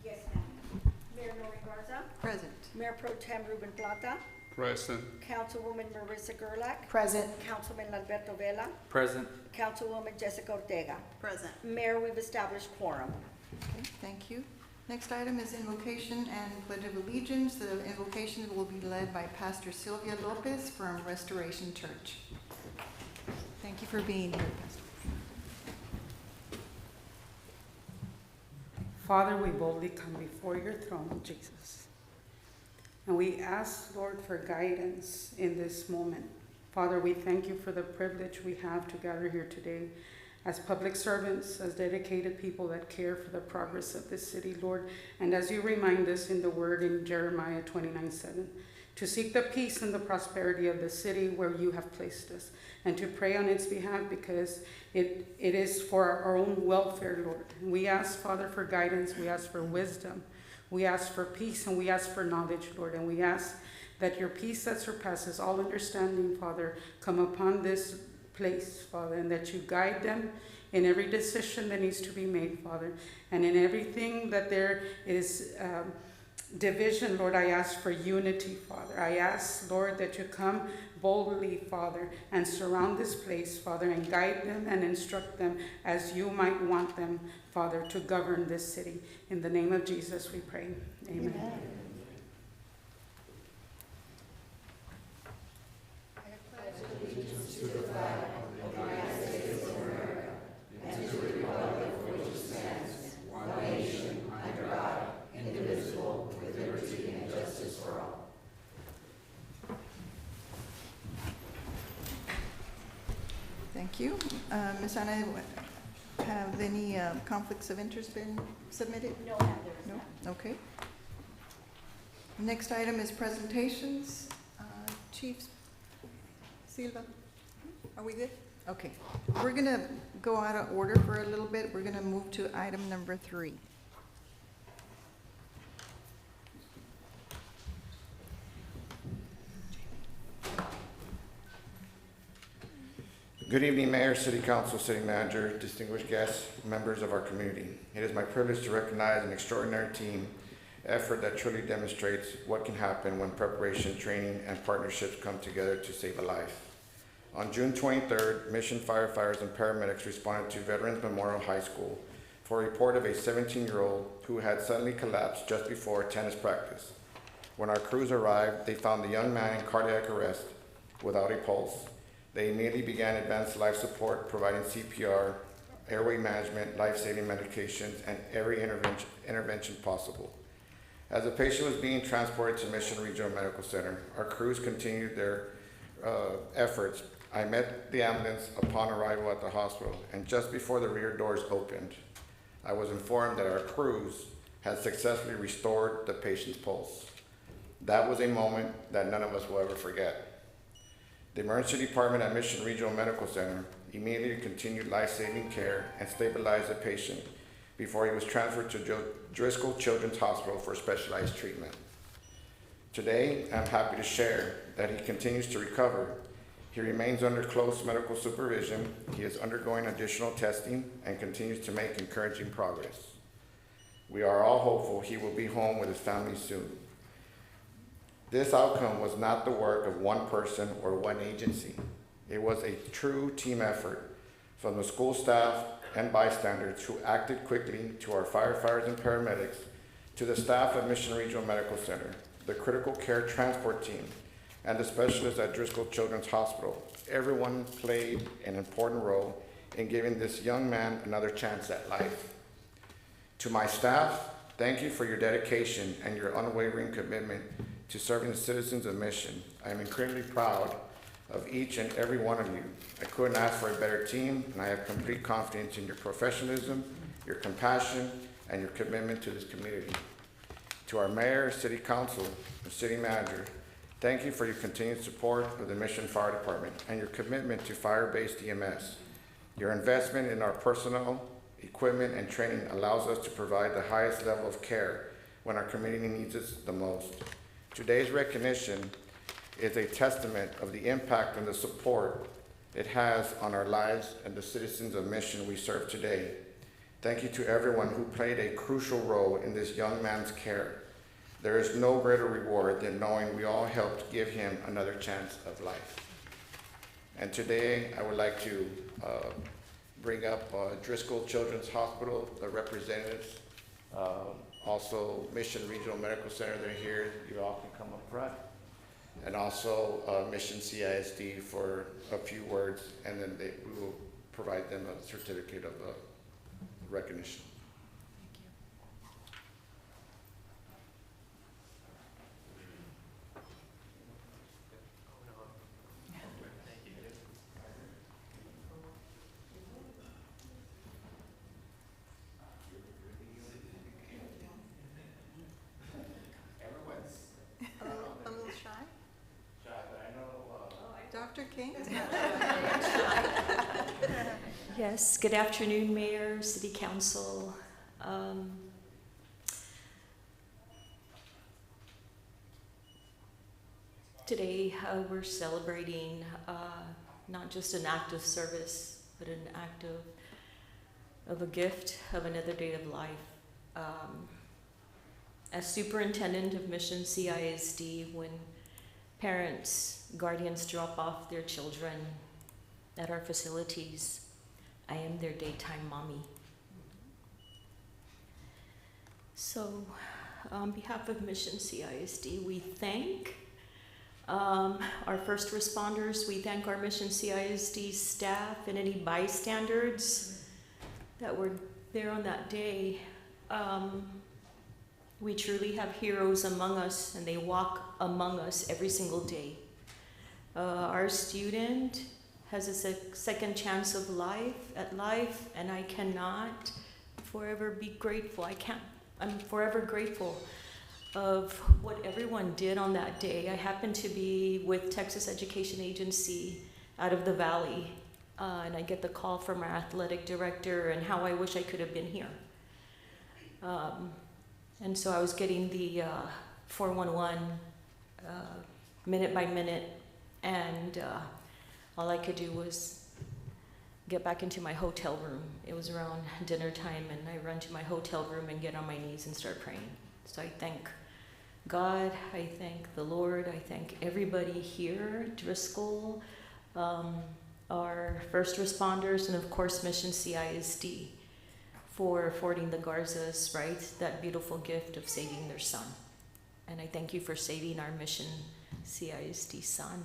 Yes, ma'am. Mayor Nori Garza, Present. Mayor Pro Tem Ruben Plata, Present. Councilwoman Marissa Gerlach, Present. Councilman Alberto Vela, Present. Councilwoman Jessica Ortega. Present. Mayor, we've established quorum. Okay, thank you. Next item is invocation and pledge of allegiance. The invocation will be led by Pastor Sylvia Lopez from Restoration Church. Thank you for being here, Pastor. Father, we boldly come before your throne, Jesus. And we ask, Lord, for guidance in this moment. Father, we thank you for the privilege we have to gather here today as public servants, as dedicated people that care for the progress of this city, Lord. And as you remind us in the word in Jeremiah 29:7, to seek the peace and the prosperity of the city where you have placed us, and to pray on its behalf because it is for our own welfare, Lord. And we ask, Father, for guidance. We ask for wisdom. We ask for peace, and we ask for knowledge, Lord. And we ask that your peace that surpasses all understanding, Father, come upon this place, Father, and that you guide them in every decision that needs to be made, Father. And in everything that there is division, Lord, I ask for unity, Father. I ask, Lord, that you come boldly, Father, and surround this place, Father, and guide them and instruct them as you might want them, Father, to govern this city. In the name of Jesus we pray. Amen. Amen. Thank you. Ms. Anna, have any conflicts of interest been submitted? No, ma'am, there is No? none. Okay. Next item is presentations. Chief Silva, are we good? Okay. We're going to go out of order for a little bit. We're going to move to item number 3. Good evening, Mayor, City Council, City Manager, distinguished guests, members of our community. It is my privilege to recognize an extraordinary team effort that truly demonstrates what can happen when preparation, training, and partnerships come together to save a life. On June 23rd, Mission firefighters and paramedics responded to Veterans Memorial High School for a report of a 17-year-old who had suddenly collapsed just before tennis practice. When our crews arrived, they found the young man in cardiac arrest without a pulse. They immediately began advanced life support, providing CPR, airway management, life-saving medications, and every intervention possible. As the patient was being transported to Mission Regional Medical Center, our crews continued their efforts. I met the ambulance upon arrival at the hospital, and just before the rear doors opened, I was informed that our crews had successfully restored the patient's pulse. That was a moment that none of us will ever forget. The emergency department at Mission Regional Medical Center immediately continued life-saving care and stabilized the patient before he was transferred to Driscoll Children's Hospital for specialized treatment. Today, I'm happy to share that he continues to recover. He remains under close medical supervision. He is undergoing additional testing and continues to make encouraging progress. We are all hopeful he will be home with his family soon. This outcome was not the work of one person or one agency. It was a true team effort from the school staff and bystanders who acted quickly, to our firefighters and paramedics, to the staff at Mission Regional Medical Center, the critical care transport team, and the specialists at Driscoll Children's Hospital. Everyone played an important role in giving this young man another chance at life. To my staff, thank you for your dedication and your unwavering commitment to serving the citizens of Mission. I am incredibly proud of each and every one of you. I couldn't ask for a better team, and I have complete confidence in your professionalism, your compassion, and your commitment to this community. To our mayor, city council, and city manager, thank you for your continued support of the Mission Fire Department and your commitment to fire-based EMS. Your investment in our personnel, equipment, and training allows us to provide the highest level of care when our community needs it the most. Today's recognition is a testament of the impact and the support it has on our lives and the citizens of Mission we serve today. Thank you to everyone who played a crucial role in this young man's care. There is no greater reward than knowing we all helped give him another chance of life. And today, I would like to bring up Driscoll Children's Hospital, the representatives, also Mission Regional Medical Center, they're here, you all can come up front. And also Mission CISD for a few words, and then we will provide them a certificate of recognition. A little shy? Dr. King? Yes, good afternoon, Mayor, City Council. Today, we're celebrating not just an act of service, but an act of a gift of another day of life. As superintendent of Mission CISD, when parents, guardians drop off their children at our facilities, I am their daytime mommy. So, on behalf of Mission CISD, we thank our first responders, we thank our Mission CISD staff and any bystanders that were there on that day. We truly have heroes among us, and they walk among us every single day. Our student has a second chance of life, and I cannot forever be grateful. I'm forever grateful of what everyone did on that day. I happened to be with Texas Education Agency out of the Valley, and I get the call from our athletic director and how I wish I could have been here. And so I was getting the 411 minute by minute, and all I could do was get back into my hotel room. It was around dinner time, and I run to my hotel room and get on my knees and start praying. So I thank God, I thank the Lord, I thank everybody here, Driscoll, our first responders, and of course Mission CISD for affording the Garzas, right, that beautiful gift of saving their son. And I thank you for saving our Mission CISD son.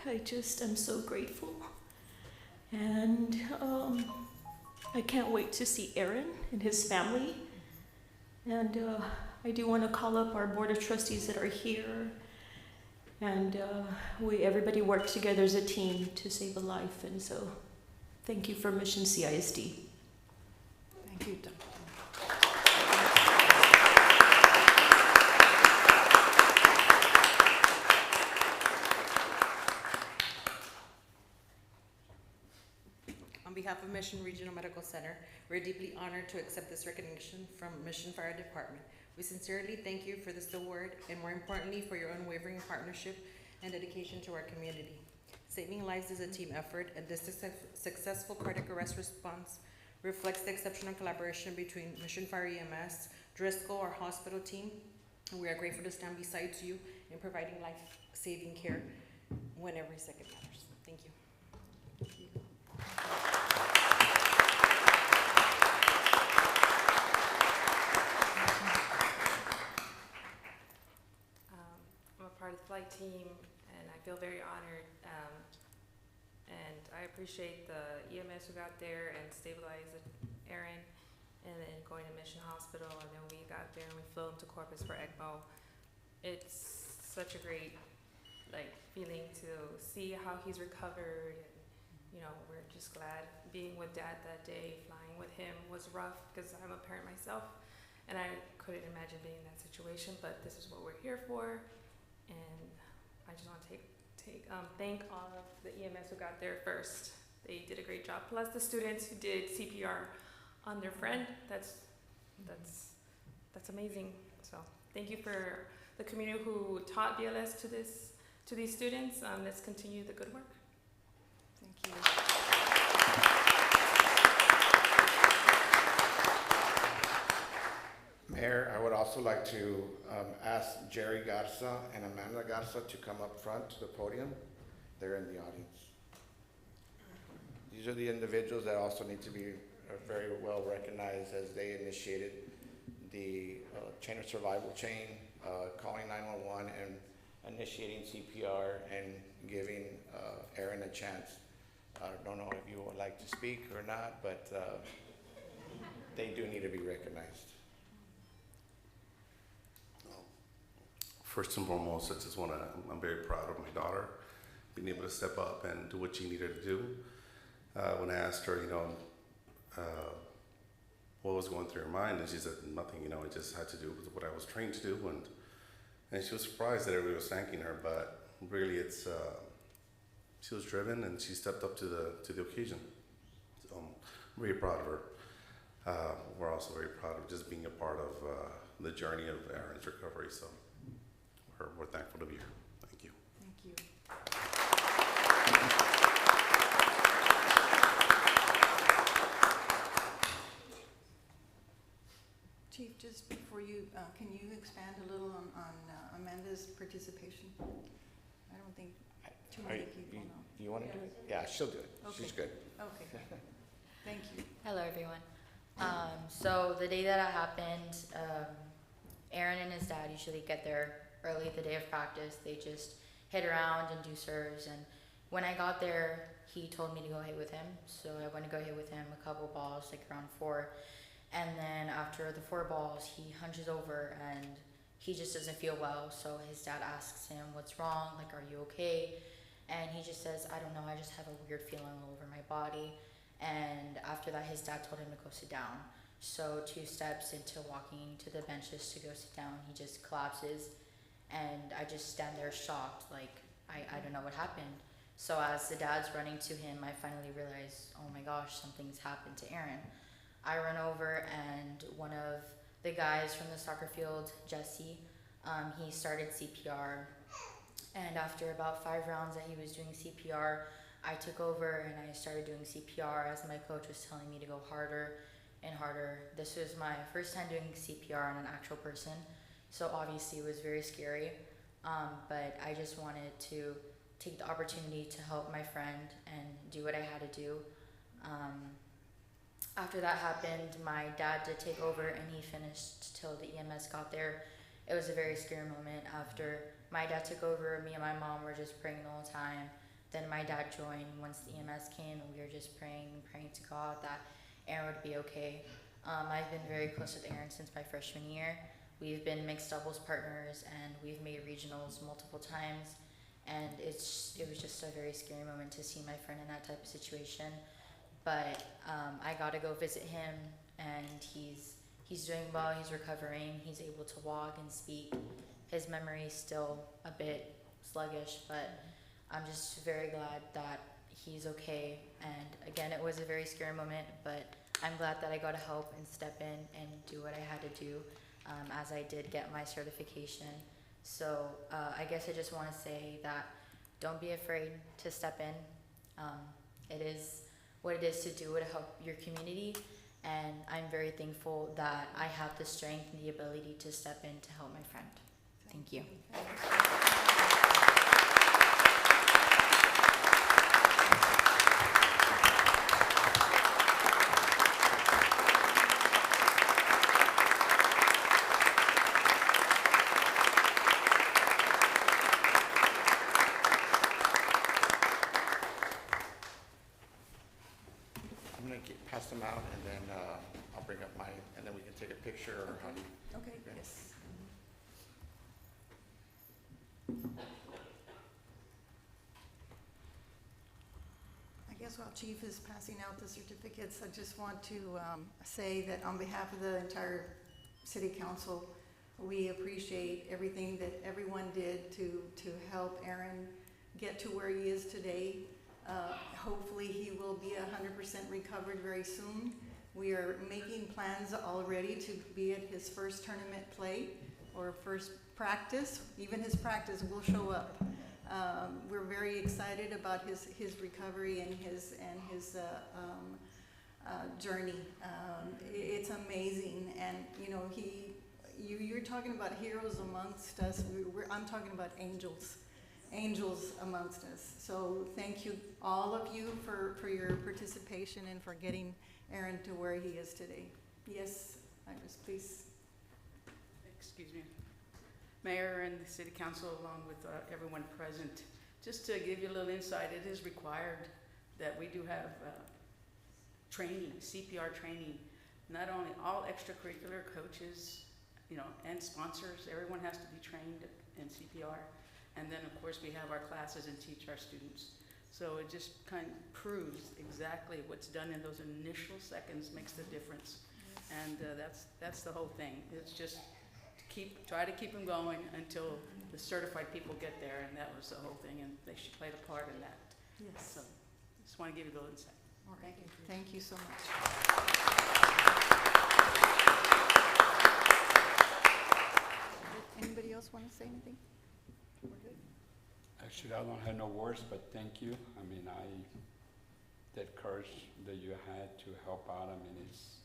I just am so grateful, and I can't wait to see Aaron and his family, and I do want to call up our board of trustees that are here, and everybody worked together as a team to save a life, and so thank you for Mission CISD. Thank you, Dr. On behalf of Mission Regional Medical Center, we're deeply honored to accept this recognition from Mission Fire Department. We sincerely thank you for this award, and more importantly, for your unwavering partnership and dedication to our community. Saving lives is a team effort, and this successful cardiac arrest response reflects the exceptional collaboration between Mission Fire EMS, Driscoll, our hospital team, and we are grateful to stand beside you in providing life-saving care when every second matters. Thank you. Thank you. I'm a part of the flight team, and I feel very honored. And I appreciate the EMS who got there and stabilized Aaron, and then going to Mission Hospital, and then we got there and we flew him to Corpus for ECMO. It's such a great feeling to see how he's recovered, and we're just glad. Being with Dad that day, flying with him was rough because I'm a parent myself, and I couldn't imagine being in that situation, but this is what we're here for, and I just want to thank all of the EMS who got there first. They did a great job, plus the students who did CPR on their friend. That's amazing. So thank you for the community who taught BLS to these students. Let's continue the good work. Thank you. Mayor, I would also like to ask Jerry Garza and Amanda Garza to come up front to the podium. They're in the audience. These are the individuals that also need to be very well recognized, as they initiated the chain of survival chain, calling 911 and initiating CPR and giving Aaron a chance. I don't know if you would like to speak or not, but they do need to be recognized. First and foremost, I just want to, I'm very proud of my daughter, being able to step up and do what she needed to do. When I asked her, what was going through her mind, and she said nothing, it just had to do with what I was trained to do, and she was surprised that everybody was thanking her, but really she was driven and she stepped up to the occasion. So I'm very proud of her. We're also very proud of just being a part of the journey of Aaron's recovery, so we're thankful to be here. Thank you. Thank you. Chief, just before you, can you expand a little on Amanda's participation? I don't think too many people know. You want to do it? Yeah, she'll do it. Okay. She's good. Okay, thank you. Hello, everyone. So the day that it happened, Aaron and his dad usually get there early the day of practice. They just hit around and do serves. And when I got there, he told me to go hit with him. So I went to go hit with him a couple balls, like around 4. And then after the 4 balls, he hunches over and he just doesn't feel well. So his dad asks him, "What's wrong? Like, are you okay?" And he just says, "I don't know. I just have a weird feeling all over my body." And after that, his dad told him to go sit down. So 2 steps into walking to the benches to go sit down, he just collapses. And I just stand there shocked, like, I don't know what happened. So as the dad's running to him, I finally realize, oh my gosh, something's happened to Aaron. I run over, and one of the guys from the soccer field, Jesse, he started CPR. And after about 5 rounds that he was doing CPR, I took over and I started doing CPR as my coach was telling me to go harder and harder. This was my first time doing CPR on an actual person, so obviously it was very scary, but I just wanted to take the opportunity to help my friend and do what I had to do. After that happened, my dad did take over and he finished till the EMS got there. It was a very scary moment. After my dad took over, me and my mom were just praying the whole time. Then my dad joined once the EMS came, and we were just praying to God that Aaron would be okay. I've been very close with Aaron since my freshman year. We've been mixed doubles partners, and we've made regionals multiple times. And it was just a very scary moment to see my friend in that type of situation. But I got to go visit him, and he's doing well. He's recovering. He's able to walk and speak. His memory is still a bit sluggish, but I'm just very glad that he's okay. And again, it was a very scary moment, but I'm glad that I got to help and step in and do what I had to do, as I did get my certification. So I guess I just want to say that don't be afraid to step in. It is what it is to do it to help your community, and I'm very thankful that I have the strength and the ability to step in to help my friend. Thank you. I'm gonna pass them out, and then I'll bring up mine, and then we can take a picture, or how do you? Okay, Okay. yes. I guess while Chief is passing out the certificates, I just want to say that on behalf of the entire City Council, we appreciate everything that everyone did to help Aaron get to where he is today. Hopefully he will be 100% recovered very soon. We are making plans already to be at his first tournament play or first practice, even his practice will show up. We're very excited about his recovery and his journey. It's amazing, and you know, you're talking about heroes amongst us. I'm talking about angels amongst us. So thank you, all of you, for your participation and for getting Aaron to where he is today. Yes, Iris, please. Excuse me. Mayor and the City Council, along with everyone present, just to give you a little insight, it is required that we do have training, CPR training. Not only all extracurricular coaches, you know, and sponsors, everyone has to be trained in CPR. And then, of course, we have our classes and teach our students. So it just kind of proves exactly what's done in those initial seconds makes the difference. And that's the whole thing. It's just try to keep them going until the certified people get there, and that was the whole thing, and they should play a part in that. Yes. So just want to give you a little insight. All right. Thank you so much. Anybody else want to say anything? We're good. Actually, I don't have no words, but thank you. I mean, that courage that you had to help out, I mean, it's,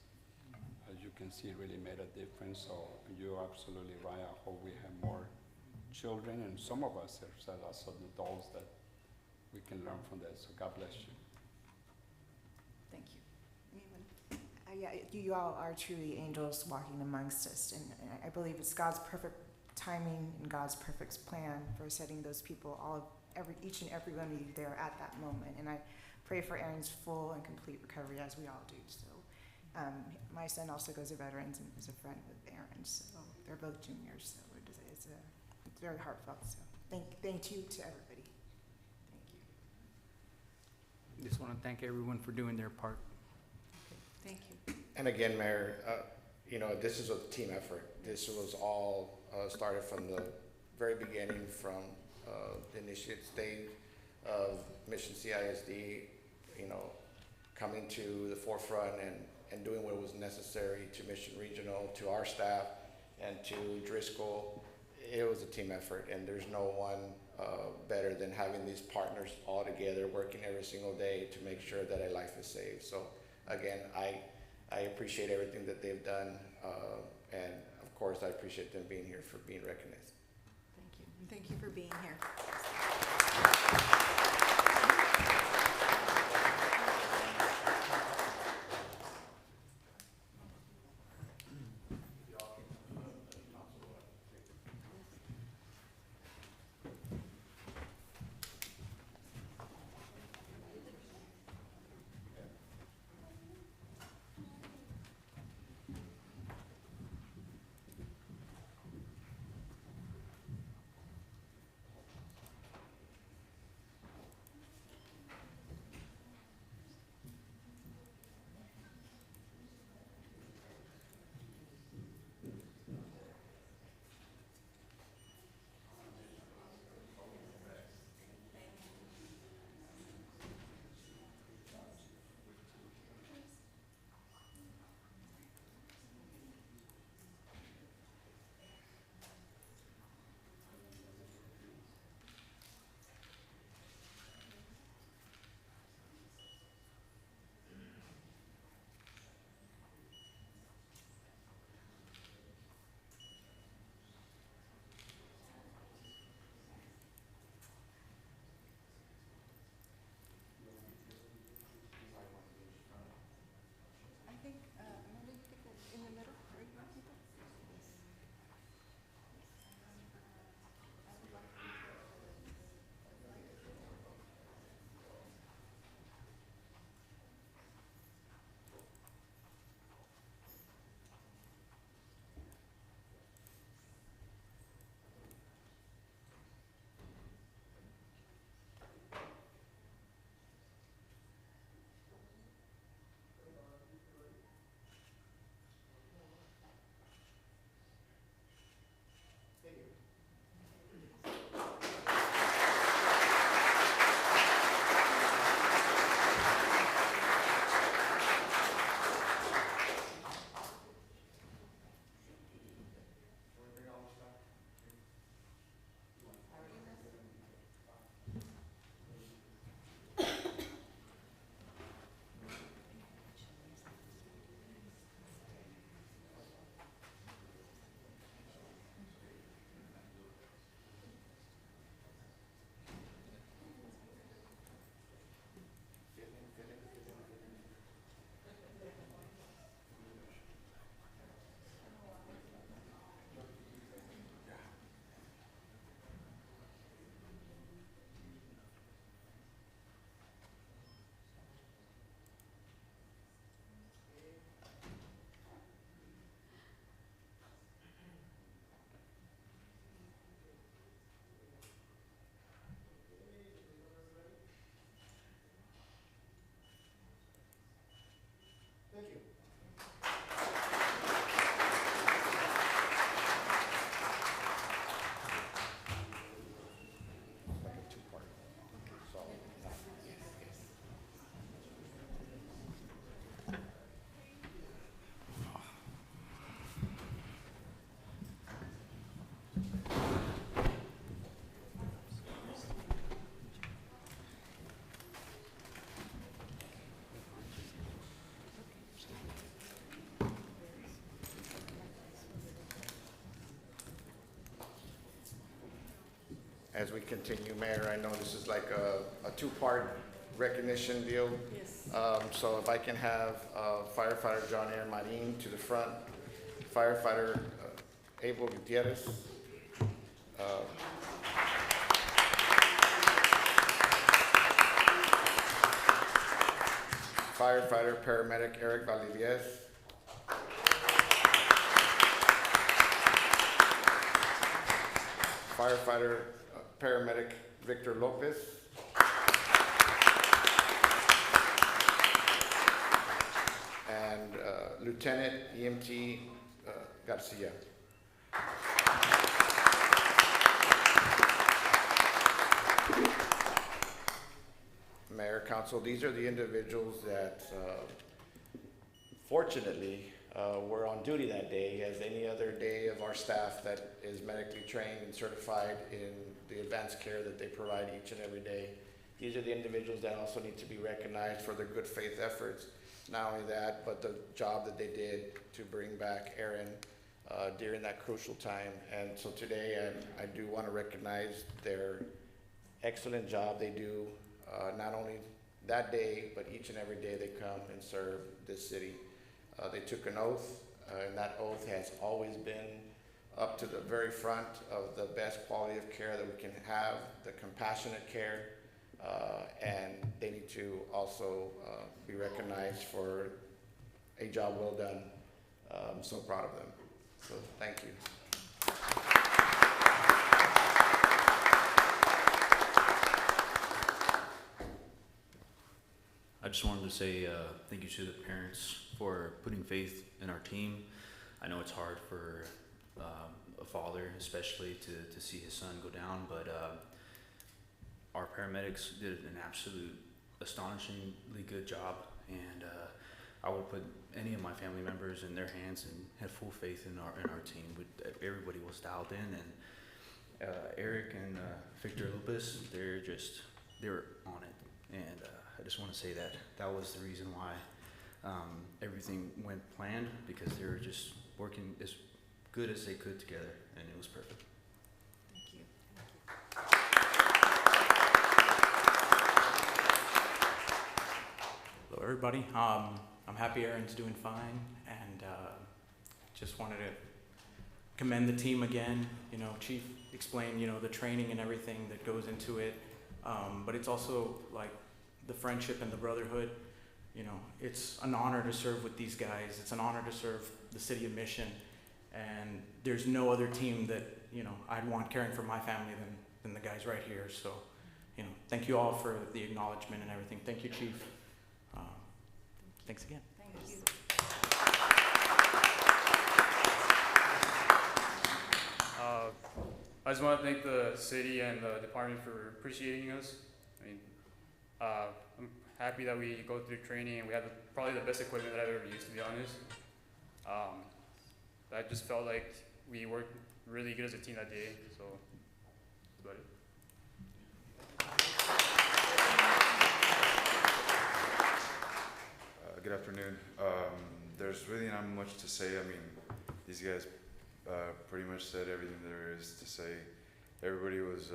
as you can see, it really made a difference. So you're absolutely right. I hope we have more children, and some of us are also adults that we can learn from that. So God bless you. Thank you. Anyone? Yeah, you all are truly angels walking amongst us, and I believe it's God's perfect timing and God's perfect plan for setting those people, each and every one of you there at that moment. And I pray for Aaron's full and complete recovery, as we all do. So, my son also goes to Veterans and is a friend with Aaron, so they're both juniors. So it's very heartfelt. So thank you to everybody. Thank you. Just want to thank everyone for doing their part. Thank you. And again, Mayor, you know, this is a team effort. This was all started from the very beginning, from the initiate stage of Mission CISD, you know, coming to the forefront and doing what was necessary to Mission Regional, to our staff, and to Driscoll. It was a team effort, and there's no one better than having these partners all together working every single day to make sure that a life is saved. So again, I appreciate everything that they've done, and of course I appreciate them being here for being recognized. Thank you. And thank you for being here. as we continue. Mayor, I know this is like a two-part recognition deal. Yes. So if I can have firefighter John Aaron Marin to the front, firefighter Abel Gutierrez, firefighter paramedic Eric Valdiviez, firefighter paramedic Victor Lopez, and Lieutenant EMT Garcia. Mayor, Council, these are the individuals that fortunately were on duty that day, as any other day of our staff that is medically trained and certified in the advanced care that they provide each and every day. These are the individuals that also need to be recognized for their good faith efforts. Not only that, but the job that they did to bring back Aaron during that crucial time. And so today I do want to recognize their excellent job they do, not only that day, but each and every day they come and serve this city. They took an oath, and that oath has always been up to the very front of the best quality of care that we can have, the compassionate care, and they need to also be recognized for a job well done. I'm so proud of them. So thank you. I just wanted to say thank you to the parents for putting faith in our team. I know it's hard for a father, especially to see his son go down, but our paramedics did an absolute astonishingly good job, and I would put any of my family members in their hands and had full faith in our team. Everybody was dialed in, and Eric and Victor Lopez, they were on it, and I just want to say that was the reason why everything went planned, because they were just working as good as they could together, and it was perfect. Thank you. Hello, everybody. I'm happy Aaron's doing fine, and just wanted to commend the team again. You know, Chief explained, you know, the training and everything that goes into it, but it's also like the friendship and the brotherhood. You know, it's an honor to serve with these guys. It's an honor to serve the city of Mission, and there's no other team that, you know, I'd want caring for my family than the guys right here. So, you know, thank you all for the acknowledgement and everything. Thank you, Chief. Thanks again. Thank you. I just want to thank the city and the department for appreciating us. I mean, I'm happy that we go through training and we have probably the best equipment that I've ever used, to be honest. I just felt like we worked really good as a team that day, so that's about it. Good afternoon. There's really not much to say. I mean, these guys pretty much said everything there is to say. Everybody was,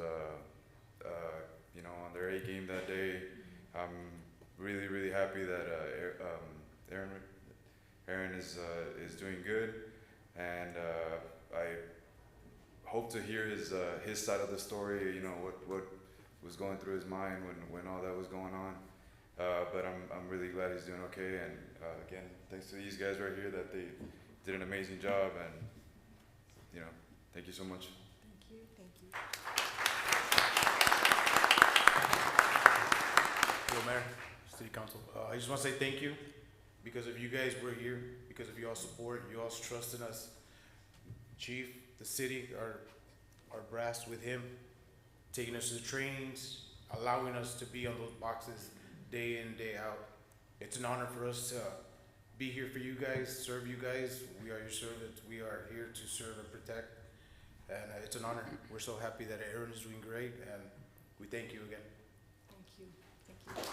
you know, on their A game that day. I'm really, really happy that Aaron is doing good, and I hope to hear his side of the story. You know, what was going through his mind when all that was going on. But I'm really glad he's doing okay, and again, thanks to these guys right here that they did an amazing job, and you know, thank you so much. Thank you. Thank you. Hello, Mayor, City Council. I just want to say thank you. Because of you guys, we're here. Because of y'all's support, y'all's trust in us. Chief, the city, our brass with him, taking us to the trainings, allowing us to be on those boxes day in, day out. It's an honor for us to be here for you guys, serve you guys. We are your servants. We are here to serve and protect. And it's an honor. We're so happy that Aaron is doing great, and we thank you again. Thank you. Thank you.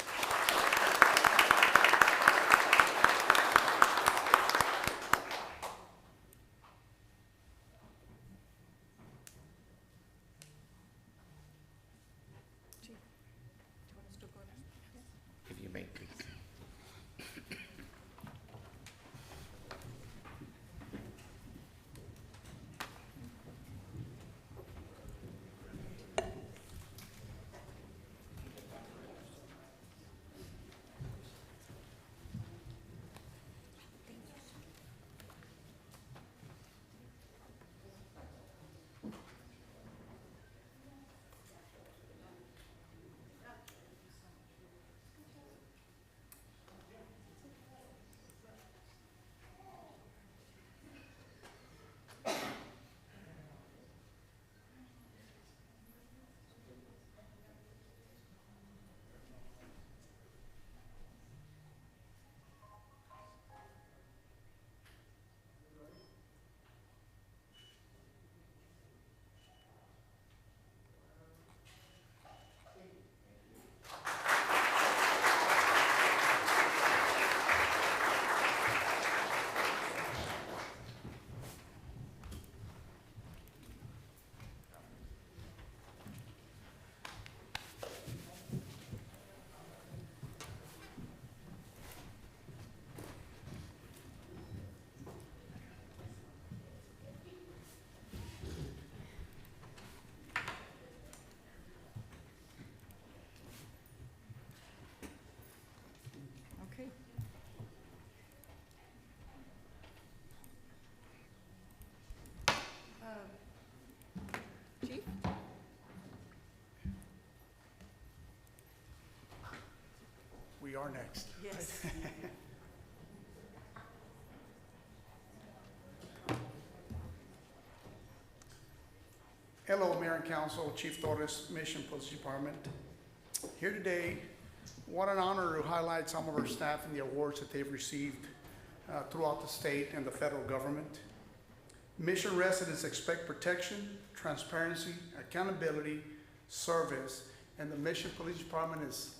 we are next. Yes. Hello, Mayor and Council, Chief Torres, Mission Police Department. Here today, what an honor to highlight some of our staff and the awards that they've received throughout the state and the federal government. Mission residents expect protection, transparency, accountability, service, and the Mission Police Department is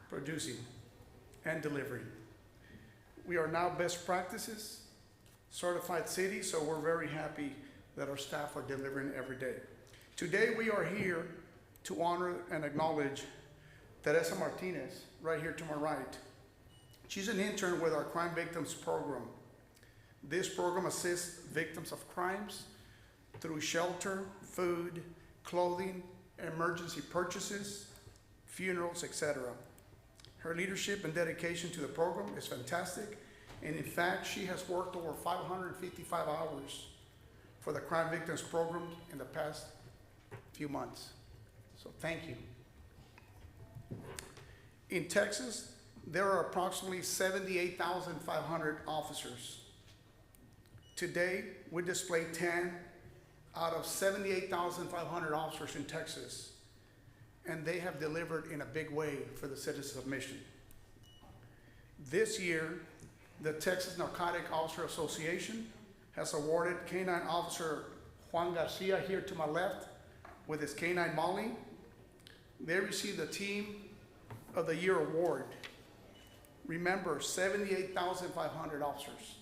producing and delivering. We are now best practices, certified city, so we're very happy that our staff are delivering every day. Today we are here to honor and acknowledge Teresa Martinez, right here to my right. She's an intern with our Crime Victims Program. This program assists victims of crimes through shelter, food, clothing, emergency purchases, funerals, etc. Her leadership and dedication to the program is fantastic, and in fact, she has worked over 555 hours for the Crime Victims Program in the past few months. So thank you. In Texas, there are approximately 78,500 officers. Today, we display 10 out of 78,500 officers in Texas, and they have delivered in a big way for the citizens of Mission. This year, the Texas Narcotic Officer Association has awarded K-9 Officer Juan Garcia, here to my left, with his K-9 Molly. They received the Team of the Year award. Remember, 78,500 officers.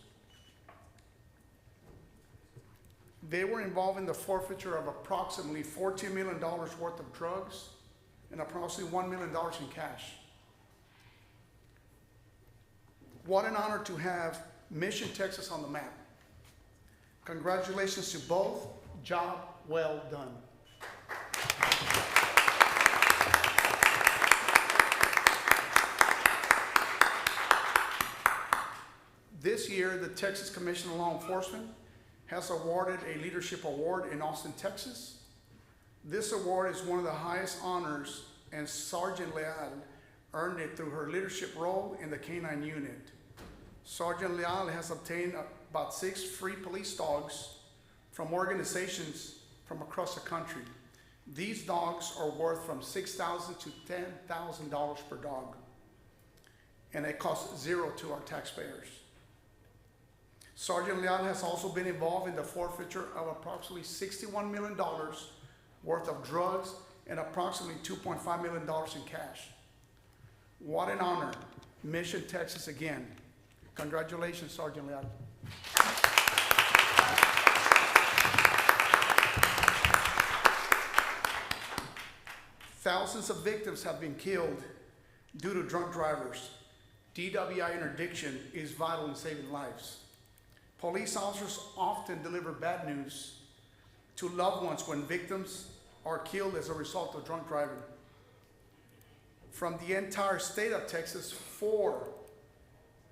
They were involved in the forfeiture of approximately $14 million worth of drugs and approximately $1 million in cash. What an honor to have Mission, Texas on the map. Congratulations to both. Job well done. This year, the Texas Commission on Law Enforcement has awarded a leadership award in Austin, Texas. This award is one of the highest honors, and Sergeant Leal earned it through her leadership role in the K-9 unit. Sergeant Leal has obtained about 6 free police dogs from organizations from across the country. These dogs are worth from $6,000 to $10,000 per dog, and it costs $0 to our taxpayers. Sergeant Leal has also been involved in the forfeiture of approximately $61 million worth of drugs and approximately $2.5 million in cash. What an honor. Mission, Texas again. Congratulations, Sergeant Leal. Thousands of victims have been killed due to drunk drivers. DWI interdiction is vital in saving lives. Police officers often deliver bad news to loved ones when victims are killed as a result of drunk driving. From the entire state of Texas, 4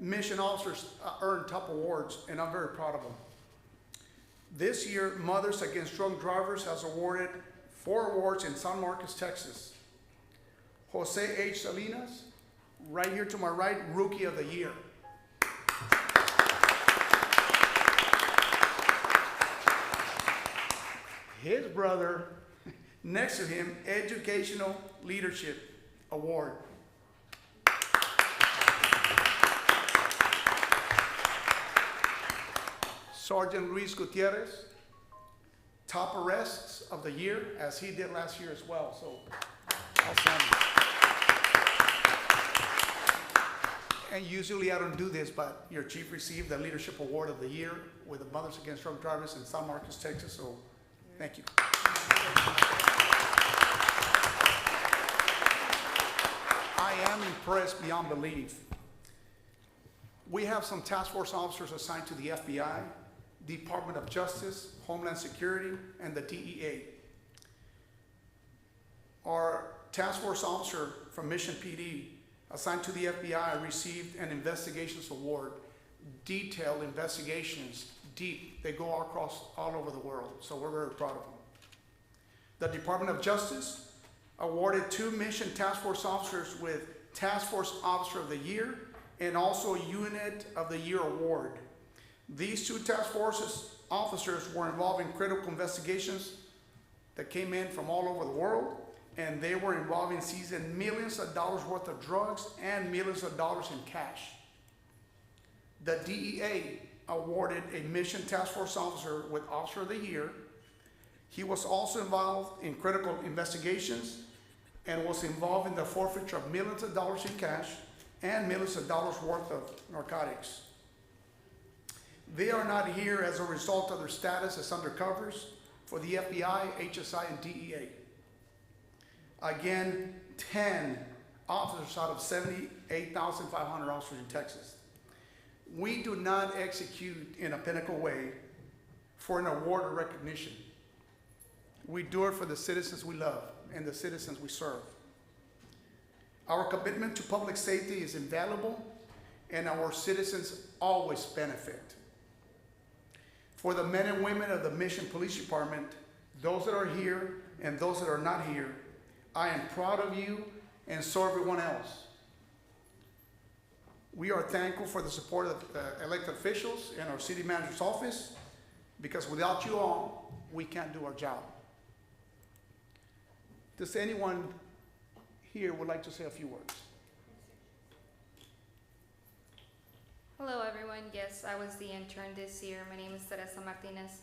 Mission officers earned top awards, and I'm very proud of them. This year, Mothers Against Drunk Drivers has awarded 4 awards in San Marcos, Texas. Jose H. Salinas, right here to my right, Rookie of the Year. His brother, next to him, Educational Leadership Award. Sergeant Luis Gutierrez, top arrests of the year, as he did last year as well, so outstanding. And usually I don't do this, but your chief received the Leadership Award of the Year with the Mothers Against Drunk Drivers in San Marcos, Texas, so thank you. I am impressed beyond belief. We have some task force officers assigned to the FBI, Department of Justice, Homeland Security, and the DEA. Our task force officer from Mission PD assigned to the FBI received an investigations award. Detailed investigations, deep, they go across all over the world, so we're very proud of them. The Department of Justice awarded 2 Mission task force officers with Task Force Officer of the Year and also Unit of the Year award. These two task forces officers were involved in critical investigations that came in from all over the world, and they were involved in seizing millions of dollars worth of drugs and millions of dollars in cash. The DEA awarded a Mission Task Force Officer with Officer of the Year. He was also involved in critical investigations and was involved in the forfeiture of millions of dollars in cash and millions of dollars worth of narcotics. They are not here as a result of their status as undercovers for the FBI, HSI, and DEA. Again, 10 officers out of 78,500 officers in Texas. We do not execute in a pinnacle way for an award or recognition. We do it for the citizens we love and the citizens we serve. Our commitment to public safety is invaluable, and our citizens always benefit. For the men and women of the Mission Police Department, those that are here and those that are not here, I am proud of you, and so everyone else. We are thankful for the support of elected officials and our city manager's office, because without you all, we can't do our job. Does anyone here would like to say a few words? Hello everyone, yes, I was the intern this year. My name is Teresa Martinez.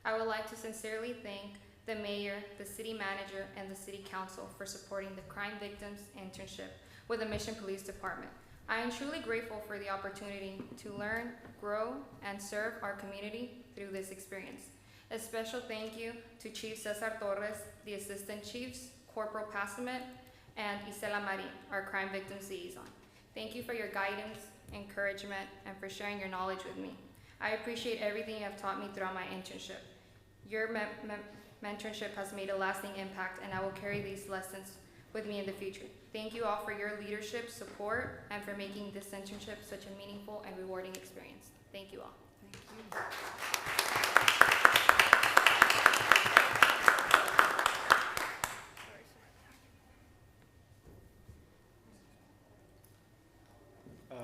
I would like to sincerely thank the mayor, the city manager, and the city council for supporting the Crime Victims Internship with the Mission Police Department. I am truly grateful for the opportunity to learn, grow, and serve our community through this experience. A special thank you to Chief Cesar Torres, the Assistant Chiefs, Corporal Passamet, and Isela Marin, our Crime Victims Liaison. Thank you for your guidance, encouragement, and for sharing your knowledge with me. I appreciate everything you have taught me throughout my internship. Your mentorship has made a lasting impact, and I will carry these lessons with me in the future. Thank you all for your leadership, support, and for making this internship such a meaningful and rewarding experience. Thank you all. Thank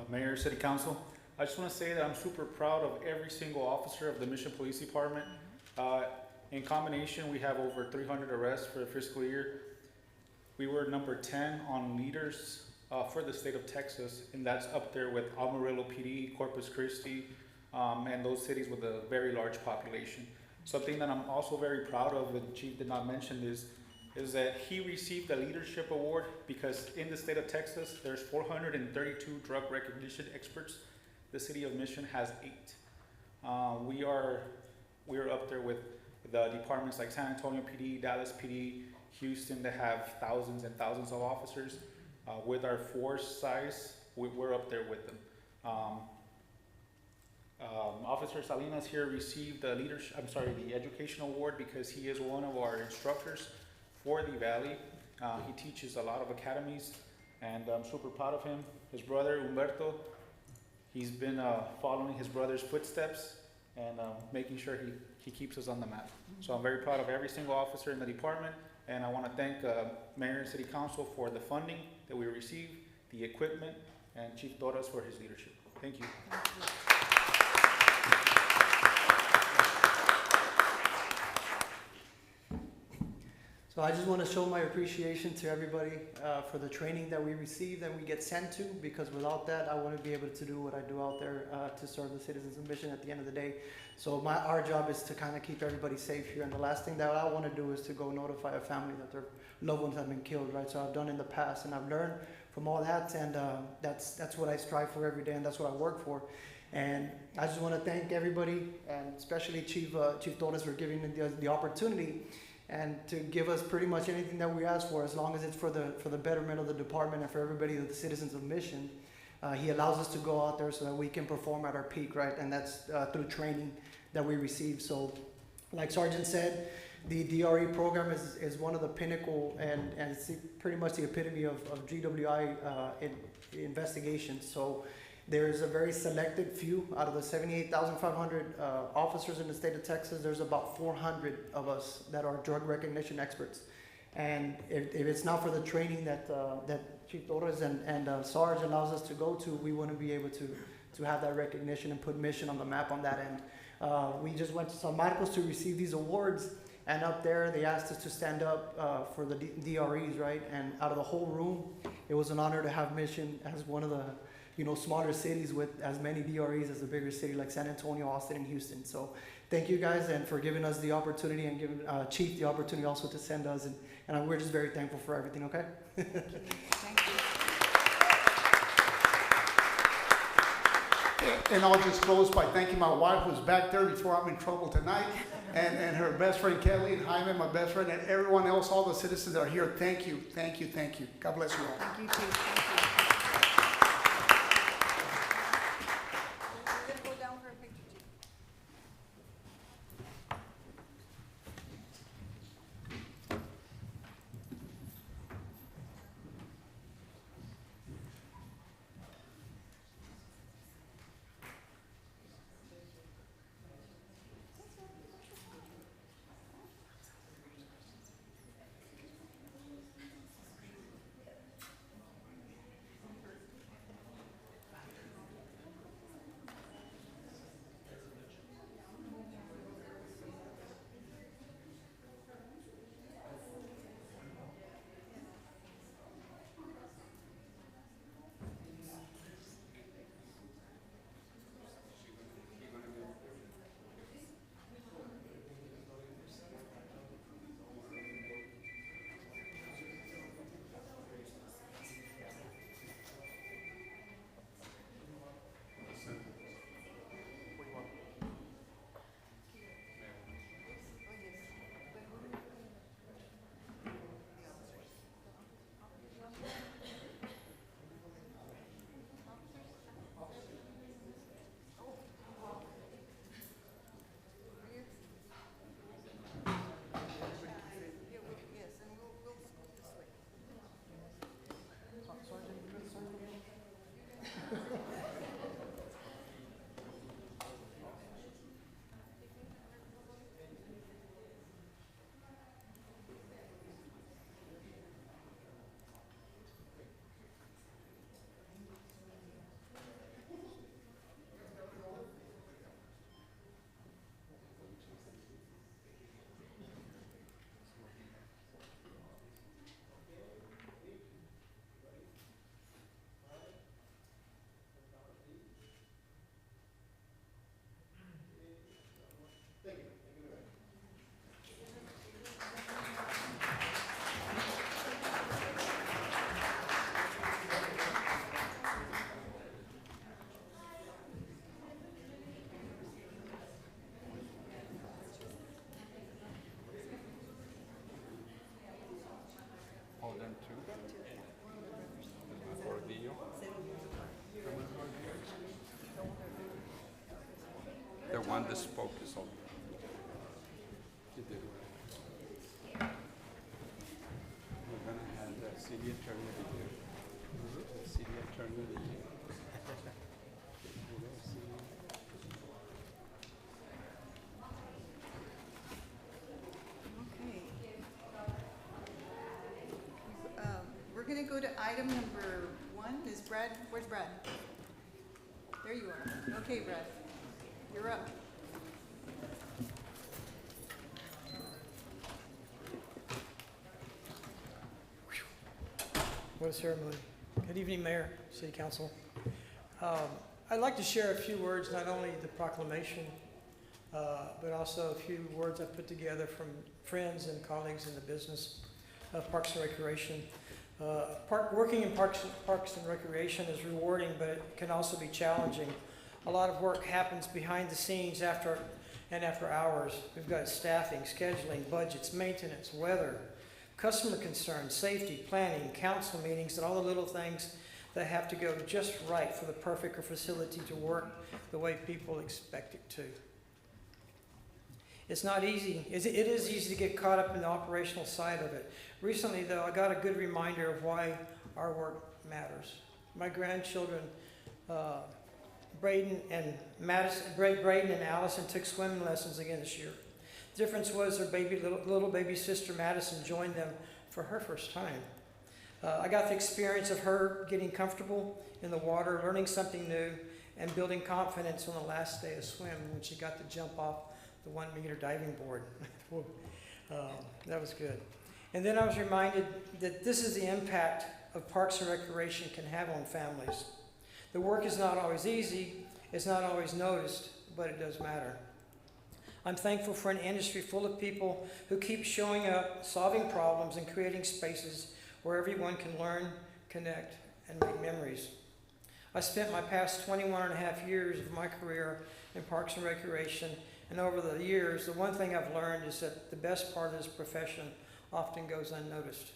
Mayor, City Council, I just want to say that I'm super proud of every single officer of the Mission Police Department. In combination, we have over 300 arrests for the fiscal year. We were number 10 on leaders for the state of Texas, and that's up there with Amarillo PD, Corpus Christi, and those cities with a very large population. Something that I'm also very proud of, and the Chief did not mention, is that he received a leadership award because in the state of Texas, there's 432 drug recognition experts. The city of Mission has 8. We are up there with the departments like San Antonio PD, Dallas PD, Houston, that have thousands and thousands of officers. With our force size, we're up there with them. Officer Salinas here received the the education award because he is one of our instructors for the Valley. He teaches a lot of academies, and I'm super proud of him. His brother, Humberto, he's been following his brother's footsteps and making sure he keeps us on the map. So I'm very proud of every single officer in the department, and I want to thank Mayor and City Council for the funding that we received, the equipment, and Chief Torres for his leadership. Thank you. So I just want to show my appreciation to everybody for the training that we receive and we get sent to, because without that, I wouldn't be able to do what I do out there to serve the citizens of Mission at the end of the day. So our job is to kind of keep everybody safe here. And the last thing that I want to do is to go notify a family that their loved ones have been killed, right? So I've done in the past, and I've learned from all that, and that's what I strive for every day, and that's what I work for. And I just want to thank everybody, and especially Chief Torres for giving me the opportunity and to give us pretty much anything that we ask for, as long as it's for the betterment of the department and for everybody, the citizens of Mission. He allows us to go out there so that we can perform at our peak, right? And that's through training that we receive. So like Sergeant said, the DRE program is one of the pinnacle, and it's pretty much the epitome of GWI investigations. So there's a very selected few out of the 78,500 officers in the state of Texas. There's about 400 of us that are drug recognition experts. And if it's not for the training that Chief Torres and Sarge allows us to go to, we wouldn't be able to have that recognition and put Mission on the map on that end. We just went to San Marcos to receive these awards, and up there they asked us to stand up for the DREs, right? And out of the whole room, it was an honor to have Mission as one of the smaller cities with as many DREs as a bigger city like San Antonio, Austin, and Houston. So thank you guys and for giving us the opportunity and giving Chief the opportunity also to send us. And we're just very thankful for everything, okay? Thank you. And I'll just close by thanking my wife who's back there before I'm in trouble tonight, and her best friend Kelly, and Jaime, my best friend, and everyone else, all the citizens that are here. Thank you, thank you, thank you. God bless you all. Thank you, Chief. Thank you. We're gonna go down for a picture, Chief. The one that spoke is over. We're gonna have the city attorney here. The city attorney here. Okay. We're gonna go to item number 1. Is Brad, where's Brad? There you are. Okay, Brad, you're up. What a ceremony. Good evening, Mayor, City Council. I'd like to share a few words, not only the proclamation, but also a few words I've put together from friends and colleagues in the business of Parks and Recreation. Working in Parks and Recreation is rewarding, but it can also be challenging. A lot of work happens behind the scenes after hours. We've got staffing, scheduling, budgets, maintenance, weather, customer concerns, safety, planning, council meetings, and all the little things that have to go just right for the perfect facility to work the way people expect it to. It's not easy. It is easy to get caught up in the operational side of it. Recently, though, I got a good reminder of why our work matters. My grandchildren, Braden and Allison took swimming lessons again this year. The difference was their little baby sister Madison joined them for her first time. I got the experience of her getting comfortable in the water, learning something new, and building confidence on the last day of swim when she got to jump off the 1 meter diving board. That was good. And then I was reminded that this is the impact of Parks and Recreation can have on families. The work is not always easy, it's not always noticed, but it does matter. I'm thankful for an industry full of people who keep showing up, solving problems, and creating spaces where everyone can learn, connect, and make memories. I spent my past 21 and a half years of my career in Parks and Recreation, and over the years, the one thing I've learned is that the best part of this profession often goes unnoticed.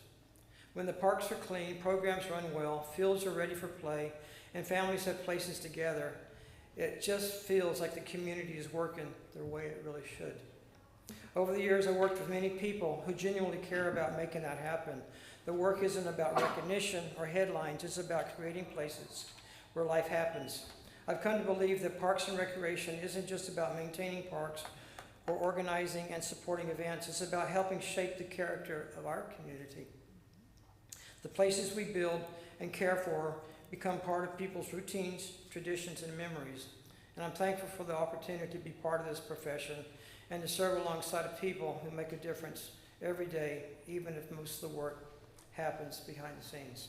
When the parks are clean, programs run well, fields are ready for play, and families have places to gather, it just feels like the community is working the way it really should. Over the years, I worked with many people who genuinely care about making that happen. The work isn't about recognition or headlines, it's about creating places where life happens. I've come to believe that Parks and Recreation isn't just about maintaining parks or organizing and supporting events, it's about helping shape the character of our community. The places we build and care for become part of people's routines, traditions, and memories. And I'm thankful for the opportunity to be part of this profession and to serve alongside of people who make a difference every day, even if most of the work happens behind the scenes.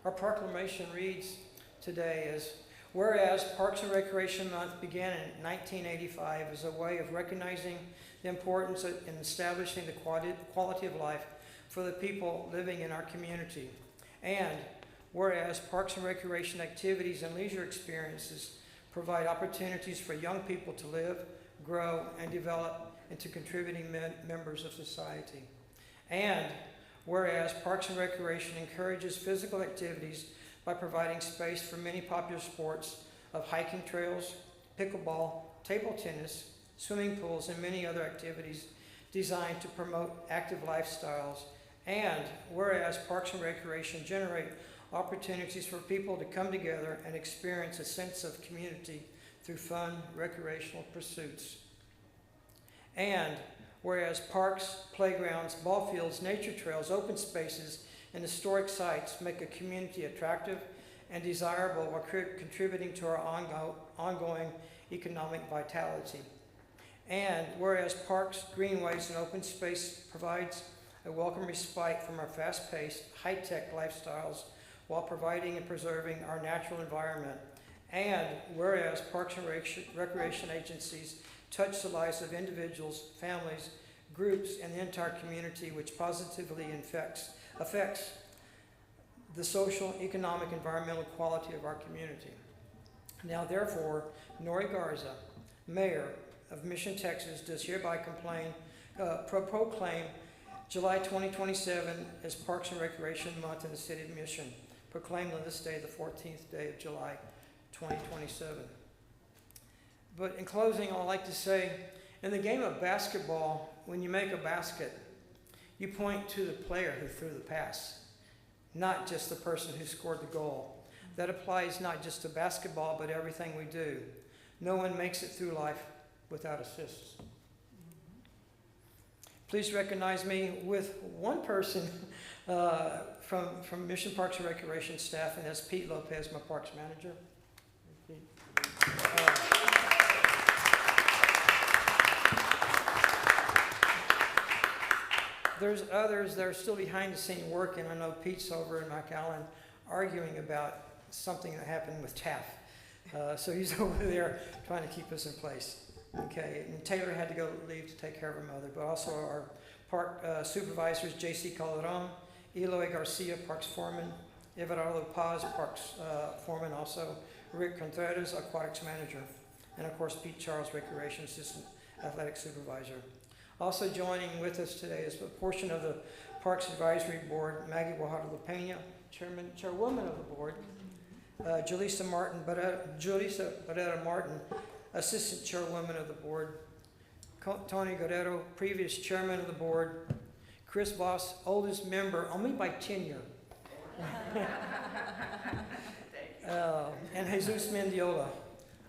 Our proclamation reads today as, whereas Parks and Recreation Month began in 1985 as a way of recognizing the importance in establishing the quality of life for the people living in our community. And whereas Parks and Recreation activities and leisure experiences provide opportunities for young people to live, grow, and develop into contributing members of society. And whereas Parks and Recreation encourages physical activities by providing space for many popular sports of hiking trails, pickleball, table tennis, swimming pools, and many other activities designed to promote active lifestyles. And whereas Parks and Recreation generate opportunities for people to come together and experience a sense of community through fun, recreational pursuits. And whereas parks, playgrounds, ball fields, nature trails, open spaces, and historic sites make a community attractive and desirable while contributing to our ongoing economic vitality. And whereas parks, greenways, and open space provides a welcome respite from our fast-paced, high-tech lifestyles while providing and preserving our natural environment. And whereas Parks and Recreation agencies touch the lives of individuals, families, groups, and the entire community, which positively affects the social, economic, environmental quality of our community. Now therefore, Nori Garza, Mayor of Mission, Texas, does hereby proclaim July 2027 as Parks and Recreation Month in the City of Mission, proclaimed on this day, the 14th day of July 2027. But in closing, I'd like to say, in the game of basketball, when you make a basket, you point to the player who threw the pass, not just the person who scored the goal. That applies not just to basketball, but everything we do. No one makes it through life without assists. Please recognize me with one person from Mission Parks and Recreation staff, and that's Pete Lopez, my parks manager. There's others that are still behind the scene working. I know Pete's over in McAllen arguing about something that happened with TAF. So he's over there trying to keep us in place. Okay, and Taylor had to go leave to take care of her mother, but also our park supervisors, J.C. Calderon, Eloy Garcia, parks foreman, Everardo Paz, parks foreman, also Rick Contreras, aquatics manager, and of course Pete Charles, recreation assistant athletic supervisor. Also joining with us today is a portion of the Parks Advisory Board, Maggie Guajardo Pena, chairwoman of the board, Julissa Barrera Martin, assistant chairwoman of the board, Tony Guerrero, previous chairman of the board, Chris Voss, oldest member, only by tenure, and Jesus Mendiola.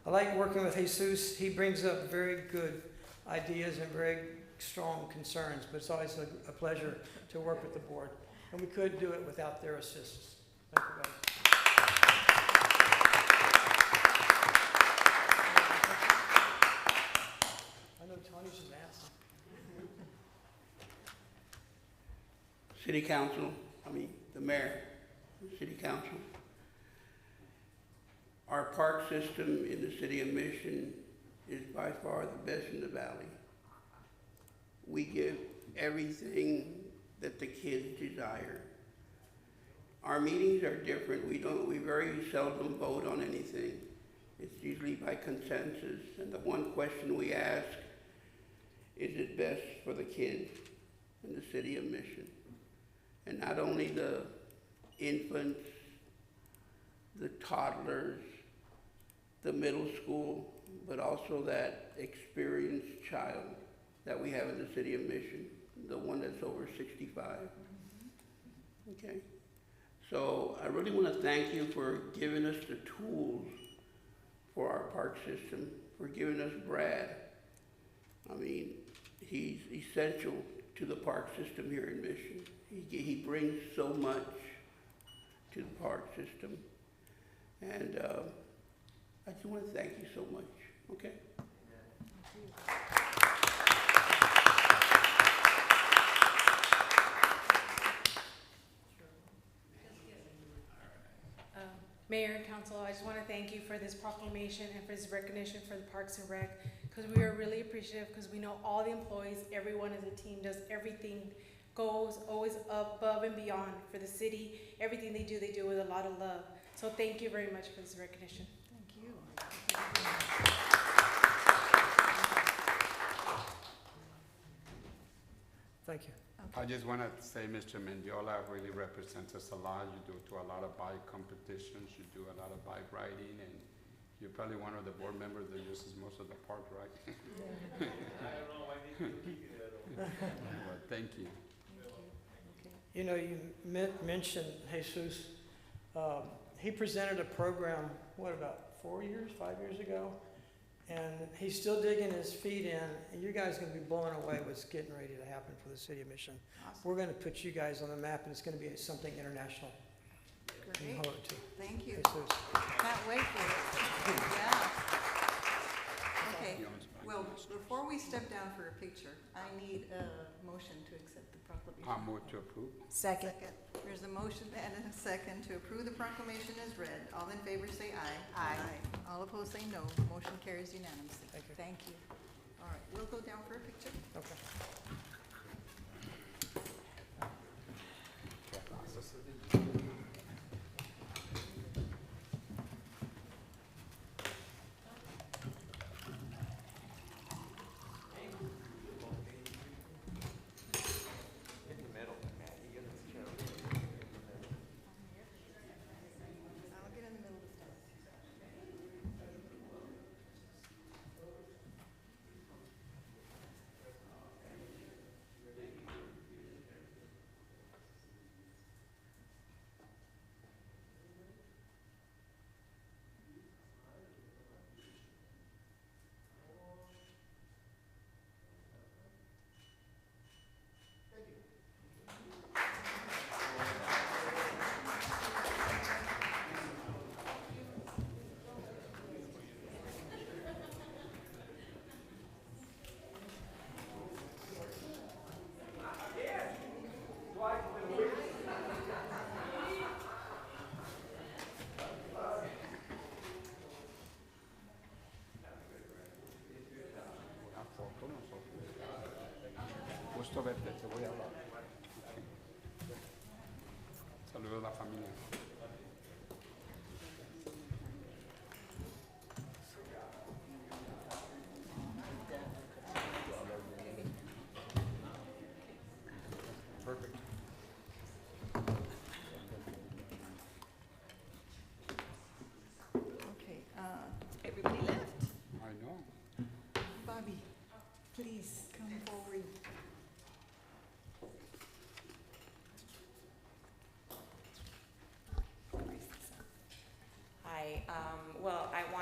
I like working with Jesus. He brings up very good ideas and very strong concerns, but it's always a pleasure to work with the board. And we couldn't do it without their assistance. Thank you, guys. I know Tony's advancing. City Council, the mayor, City Council. Our park system in the city of Mission is by far the best in the valley. We give everything that the kids desire. Our meetings are different. We very seldom vote on anything. It's usually by consensus, and the one question we ask, is it best for the kids in the city of Mission? And not only the infants, the toddlers, the middle school, but also that experienced child that we have in the city of Mission, the one that's over 65. Okay? So I really want to thank you for giving us the tools for our park system, for giving us Brad. He's essential to the park system here in Mission. He brings so much to the park system. And I just want to thank you so much, okay? Mayor and Council, I just want to thank you for this proclamation and for this recognition for the Parks and Rec, because we are really appreciative, because we know all the employees, everyone as a team does everything, goes always above and beyond for the city. Everything they do with a lot of love. So thank you very much for this recognition. Thank you. Thank you. I just want to say, Mr. Mendiola really represents us a lot. You do a lot of bike competitions, you do a lot of bike riding, and you're probably one of the board members that uses most of the park, right? I don't know, I need to keep you there though. Well, thank you. You know, you mentioned Jesus. He presented a program, about 5 years ago? And he's still digging his feet in. And you guys are going to be blown away what's getting ready to happen for the city of Mission. Awesome. We're going to put you guys on the map, and it's going to be something international. Great. Thank you. Jesus. Can't wait for it. Yeah. Okay. Well, before we step down for a picture, I need a motion to accept the proclamation. I'll move to approve. Second. There's a motion and a second to approve the proclamation as read. All in favor say aye. Aye. All opposed say no. Motion carries unanimously. Thank you. Thank you. All right, we'll go down for a picture. Okay. I'll get in the middle this time.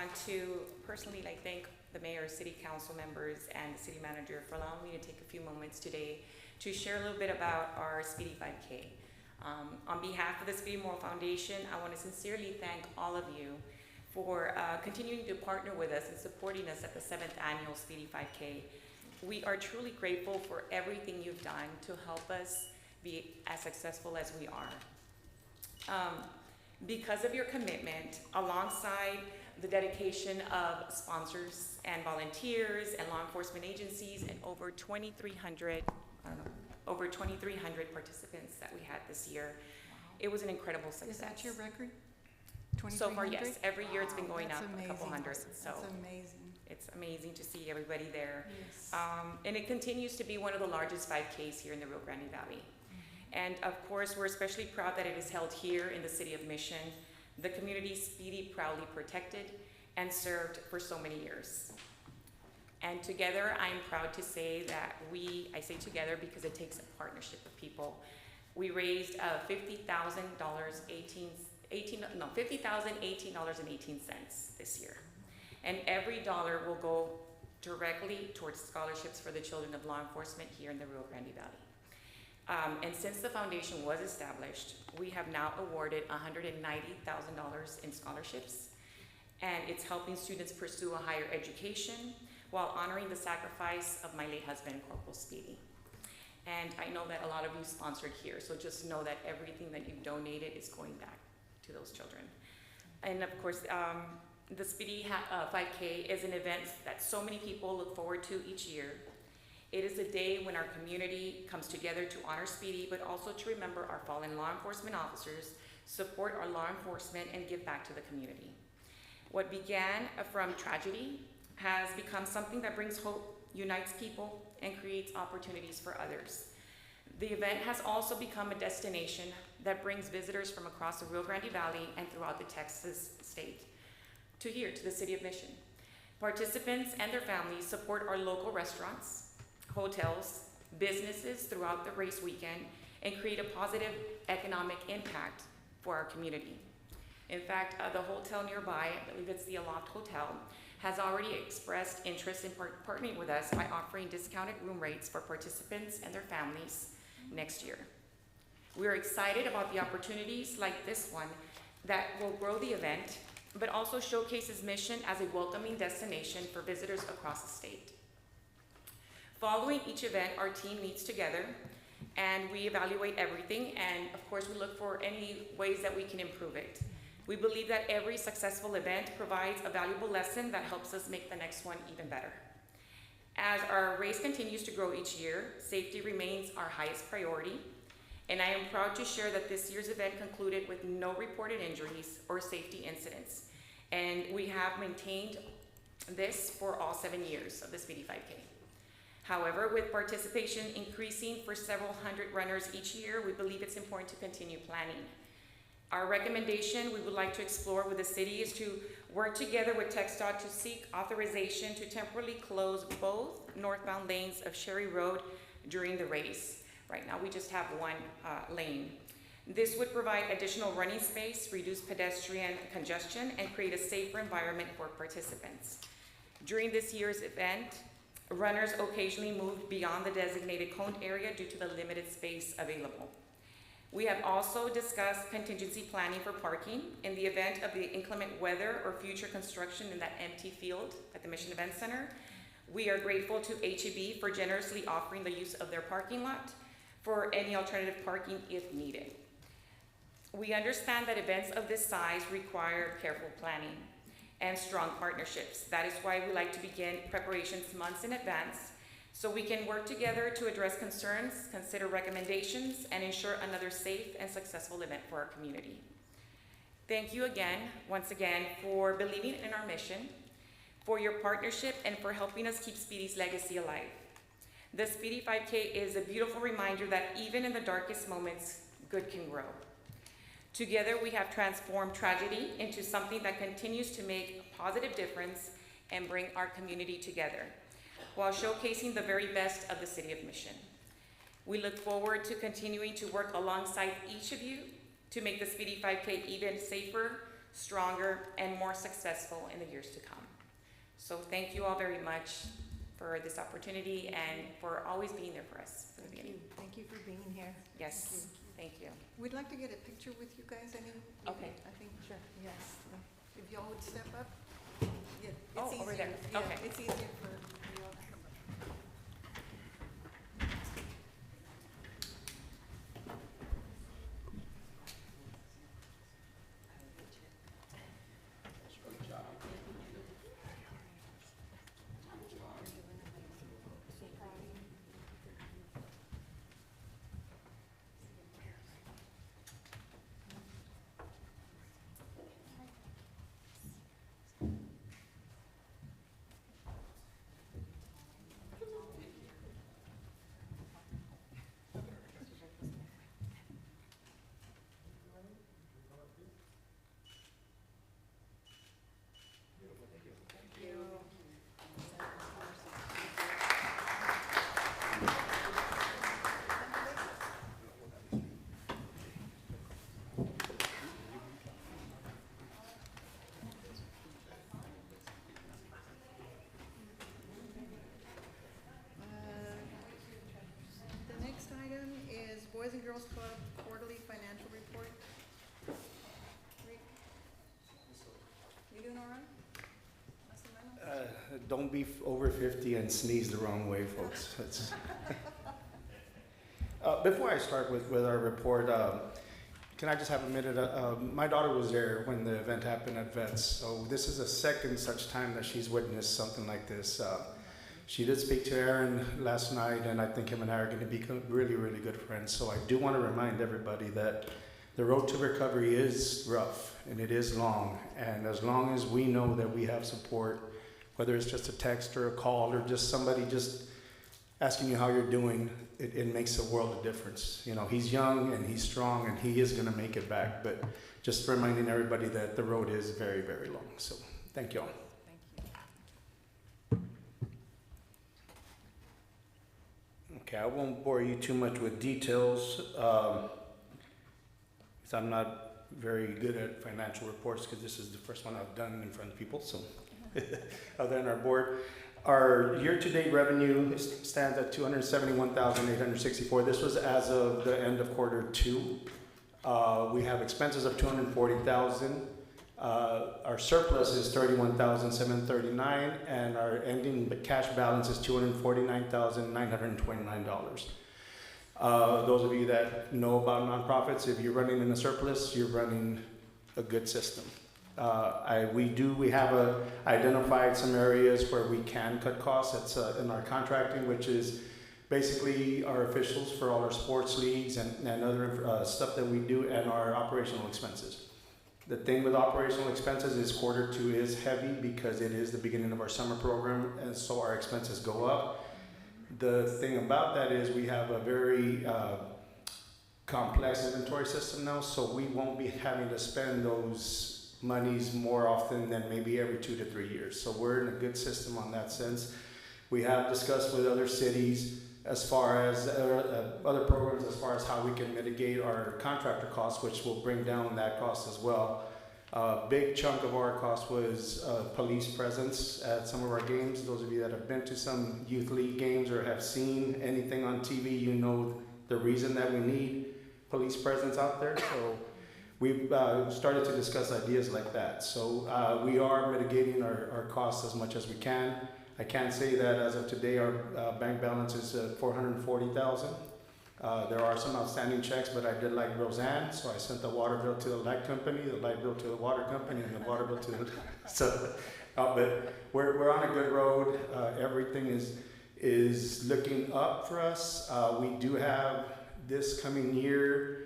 want to personally thank the mayor, city council members, and the city manager for allowing me to take a few moments today to share a little bit about our Speedy 5K. On behalf of the Speedy Memorial Foundation, I want to sincerely thank all of you for continuing to partner with us and supporting us at the 7th annual Speedy 5K. We are truly grateful for everything you've done to help us be as successful as we are. Because of your commitment, alongside the dedication of sponsors and volunteers and law enforcement agencies and over 2,300 participants that we had this year, it was an incredible success. Is that your record? So far, 2,300? yes. Every year it's been going That's up a couple amazing. hundred. So That's amazing. it's amazing to see everybody there. Yes. And it continues to be one of the largest 5Ks here in the Rio Grande Valley. And of course, we're especially proud that it is held here in the city of Mission, the community Speedy proudly protected and served for so many years. And together, I'm proud to say that I say together because it takes a partnership of people. We raised $50,018 this year. And every dollar will go directly towards scholarships for the children of law enforcement here in the Rio Grande Valley. And since the foundation was established, we have now awarded $190,000 in scholarships, and it's helping students pursue a higher education while honoring the sacrifice of my late husband, Corporal Speedy. And I know that a lot of you sponsored here, so just know that everything that you've donated is going back to those children. And of course, the Speedy 5K is an event that so many people look forward to each year. It is a day when our community comes together to honor Speedy, but also to remember our fallen law enforcement officers, support our law enforcement, and give back to the community. What began from tragedy has become something that brings hope, unites people, and creates opportunities for others. The event has also become a destination that brings visitors from across the Rio Grande Valley and throughout the Texas state to here, to the city of Mission. Participants and their families support our local restaurants, hotels, businesses throughout the race weekend, and create a positive economic impact for our community. In fact, the hotel nearby, I believe it's the Aloft Hotel, has already expressed interest in partnering with us by offering discounted room rates for participants and their families next year. We are excited about the opportunities like this one that will grow the event, but also showcases Mission as a welcoming destination for visitors across the state. Following each event, our team meets together and we evaluate everything, and of course we look for any ways that we can improve it. We believe that every successful event provides a valuable lesson that helps us make the next one even better. As our race continues to grow each year, safety remains our highest priority, and I am proud to share that this year's event concluded with no reported injuries or safety incidents, and we have maintained this for all 7 years of the Speedy 5K. However, with participation increasing for several hundred runners each year, we believe it's important to continue planning. Our recommendation we would like to explore with the city is to work together with TxDOT to seek authorization to temporarily close both northbound lanes of Sherry Road during the race. Right now we just have one lane. This would provide additional running space, reduce pedestrian congestion, and create a safer environment for participants. During this year's event, runners occasionally moved beyond the designated cone area due to the limited space available. We have also discussed contingency planning for parking in the event of the inclement weather or future construction in that empty field at the Mission Event Center. We are grateful to HEB for generously offering the use of their parking lot for any alternative parking if needed. We understand that events of this size require careful planning and strong partnerships. That is why we like to begin preparations months in advance, so we can work together to address concerns, consider recommendations, and ensure another safe and successful event for our community. Thank you again, once again, for believing in our mission, for your partnership, and for helping us keep Speedy's legacy alive. The Speedy 5K is a beautiful reminder that even in the darkest moments, good can grow. Together, we have transformed tragedy into something that continues to make a positive difference and bring our community together, while showcasing the very best of the city of Mission. We look forward to continuing to work alongside each of you to make the Speedy 5K even safer, stronger, and more successful in the years to come. So thank you all very much for this opportunity and for always being there for us from the beginning. Thank you for being here. Yes, thank you. We'd like to get a picture with you guys. Okay. I think, sure, yes. If y'all would step up. Yeah, it's Oh, over easier. there. Yeah, Okay. it's easier for you all to come up. The next item is Boys and Girls Club Quarterly Financial Report. Rick? You doing all right? Don't be over 50 and sneeze the wrong way, folks. Before I start with our report, can I just have a minute? My daughter was there when the event happened at Vets, so this is the second such time that she's witnessed something like this. She did speak to Aaron last night, and I think him and I are going to become really, really good friends. So I do want to remind everybody that the road to recovery is rough, and it is long. And as long as we know that we have support, whether it's just a text or a call or just somebody just asking you how you're doing, it makes a world of difference. You know, he's young and he's strong and he is going to make it back. But just reminding everybody that the road is very, very long. So thank you all. Okay, I won't bore you too much with details. Because I'm not very good at financial reports because this is the first one I've done in front of people. So other than our board. Our year-to-date revenue stands at $271,864. This was as of the end of Q2. We have expenses of $240,000. Our surplus is $31,739, and our ending cash balance is $249,929. Those of you that know about nonprofits, if you're running in a surplus, you're running a good system. We have identified some areas where we can cut costs. That's in our contracting, which is basically our officials for all our sports leagues and other stuff that we do, and our operational expenses. The thing with operational expenses is Q2 is heavy because it is the beginning of our summer program, and so our expenses go up. The thing about that is we have a very complex inventory system now, so we won't be having to spend those monies more often than maybe every 2 to 3 years. So we're in a good system on that sense. We have discussed with other cities as far as other programs as far as how we can mitigate our contractor costs, which will bring down that cost as well. A big chunk of our cost was police presence at some of our games. Those of you that have been to some youth league games or have seen anything on TV, you know the reason that we need police presence out there. So we've started to discuss ideas like that. So we are mitigating our costs as much as we can. I can say that as of today, our bank balance is $440,000. There are some outstanding checks, but I did like Roseanne, so I sent the water bill to the light company, the light bill to the water company, and the water bill to the... but we're on a good road. Everything is looking up for us. We do have this coming year,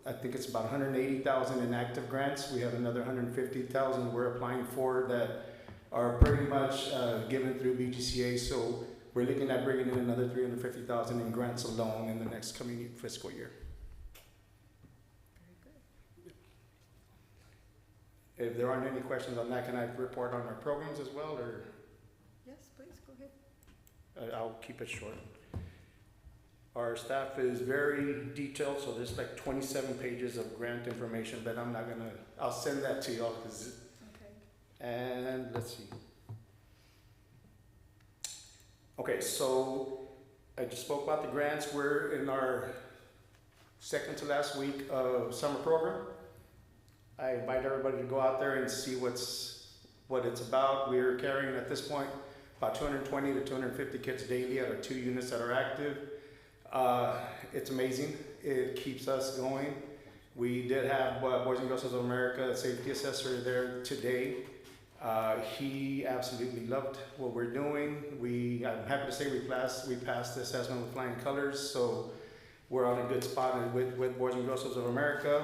I think it's about 180,000 in active grants. We have another 150,000 we're applying for that are pretty much given through BGCA. So we're looking at bringing in another 350,000 in grants alone in the next coming fiscal year. If there aren't any questions on that, can I report on our programs as well, or? Yes, please, go ahead. I'll keep it short. Our staff is very detailed, so there's like 27 pages of grant information, but I'll send that to y'all. And let's see. Okay, so I just spoke about the grants. We're in our second to last week of summer program. I invite everybody to go out there and see what it's about. We're carrying at this point about 220 to 250 kids daily at our 2 units that are active. It's amazing. It keeps us going. We did have Boys and Girls of America safety assessor there today. He absolutely loved what we're doing. I'm happy to say we passed the assessment with flying colors, so we're on a good spot with Boys and Girls of America.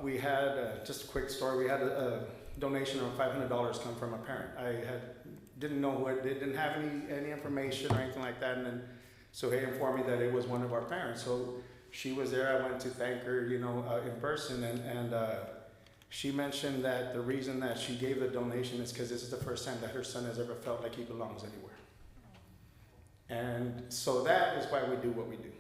We had, just a quick story, we had a donation of $500 come from a parent. Didn't know what, they didn't have any information or anything like that, and then so he informed me that it was one of our parents. So she was there. I went to thank her, in person, and she mentioned that the reason that she gave the donation is because this is the first time that her son has ever felt like he belongs anywhere. And so that is why we do what we do.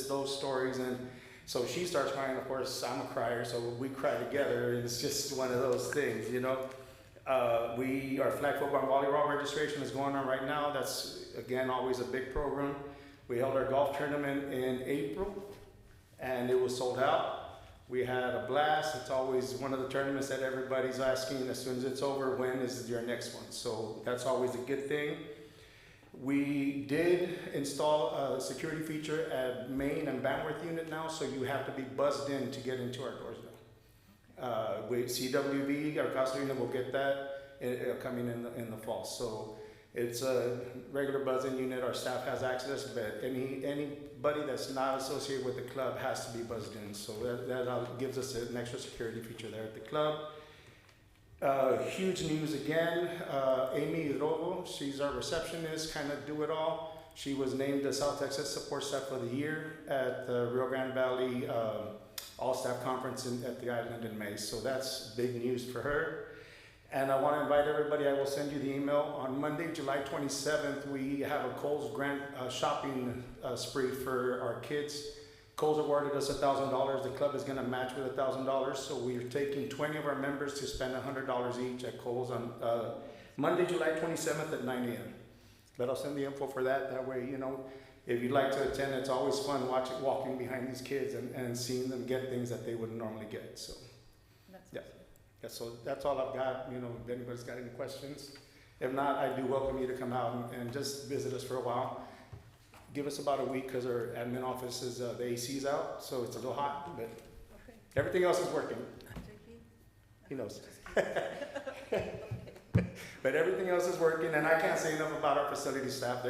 Those stories, and so she starts crying. Of course, I'm a crier, so we cry together. And it's just one of those things, Our flag football and volleyball registration is going on right now. That's, again, always a big program. We held our golf tournament in April, and it was sold out. We had a blast. It's always one of the tournaments that everybody's asking as soon as it's over, when is your next one? So that's always a good thing. We did install a security feature at Main and Banworth unit now, so you have to be buzzed in to get into our doors now. CWB, our counselor unit, will get that coming in the fall. So it's a regular buzz-in unit. Our staff has access, but anybody that's not associated with the club has to be buzzed in. So that gives us an extra security feature there at the club. Huge news again, Amy Robo, she's our receptionist, kind of do it all. She was named the South Texas Support Staff of the Year at the Rio Grande Valley All-Staff Conference at the island in May. So that's big news for her. And I want to invite everybody, I will send you the email. On Monday, July 27th, we have a Kohl's grant shopping spree for our kids. Kohl's awarded us $1,000. The club is going to match with $1,000. So we're taking 20 of our members to spend $100 each at Kohl's on Monday, July 27th at 9 a.m. But I'll send the info for that. That way, if you'd like to attend, it's always fun walking behind these kids and seeing them get things that they wouldn't normally get. So, yeah. So that's all I've got. If anybody's got any questions. If not, I do welcome you to come out and just visit us for a while. Give us about a week because our admin office is, the AC's out, so it's a little hot, but everything else is working. He knows. But everything else is working, and I can't say enough about our facility staff.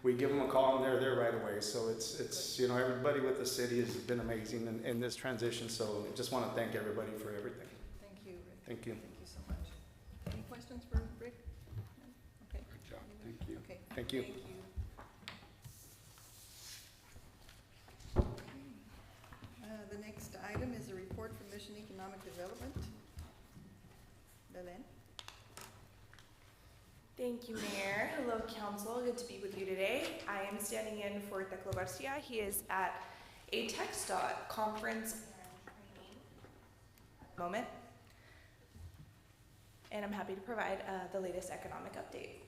We give them a call and they're there right away. So it's everybody with the city has been amazing in this transition. So I just want to thank everybody for everything. Thank you, Rick. Thank you. Thank you so much. Any questions for Rick? Okay. Good job. Thank you. Okay. Thank you. Thank you. The next item is a report from Mission Economic Development. Belen? Thank you, Mayor. Hello, Council. Good to be with you today. I am standing in for Teclo Garcia. He is at a TechStot conference moment, and I'm happy to provide the latest economic update.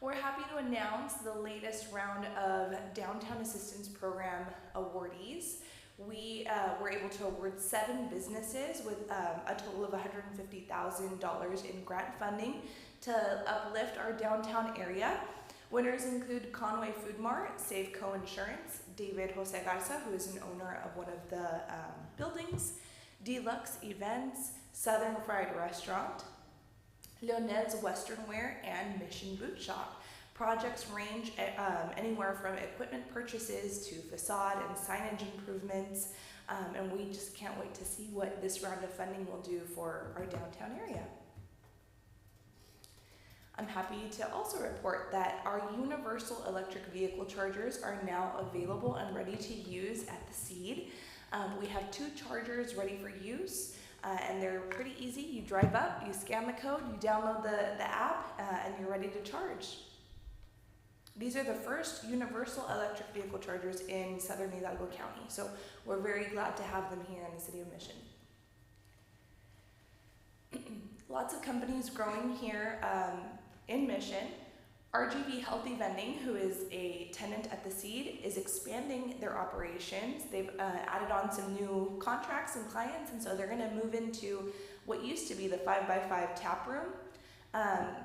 We're happy to announce the latest round of Downtown Assistance Program awardees. We were able to award 7 businesses with a total of $150,000 in grant funding to uplift our downtown area. Winners include Conway Food Mart, Safeco Insurance, David Jose Garza, who is an owner of one of the buildings, Deluxe Events, Southern Fried Restaurant, Leonel's Western Wear, and Mission Boot Shop. Projects range anywhere from equipment purchases to facade and signage improvements, and we just can't wait to see what this round of funding will do for our downtown area. I'm happy to also report that our universal electric vehicle chargers are now available and ready to use at the SEED. We have 2 chargers ready for use. and they're pretty easy. You drive up, you scan the code, you download the app, and you're ready to charge. These are the first universal electric vehicle chargers in southern Hidalgo County, so we're very glad to have them here in the city of Mission. Lots of companies growing here in Mission. RGV Healthy Vending, who is a tenant at the Seed, is expanding their operations. They've added on some new contracts and clients, and so they're going to move into what used to be the 5x5 tap room.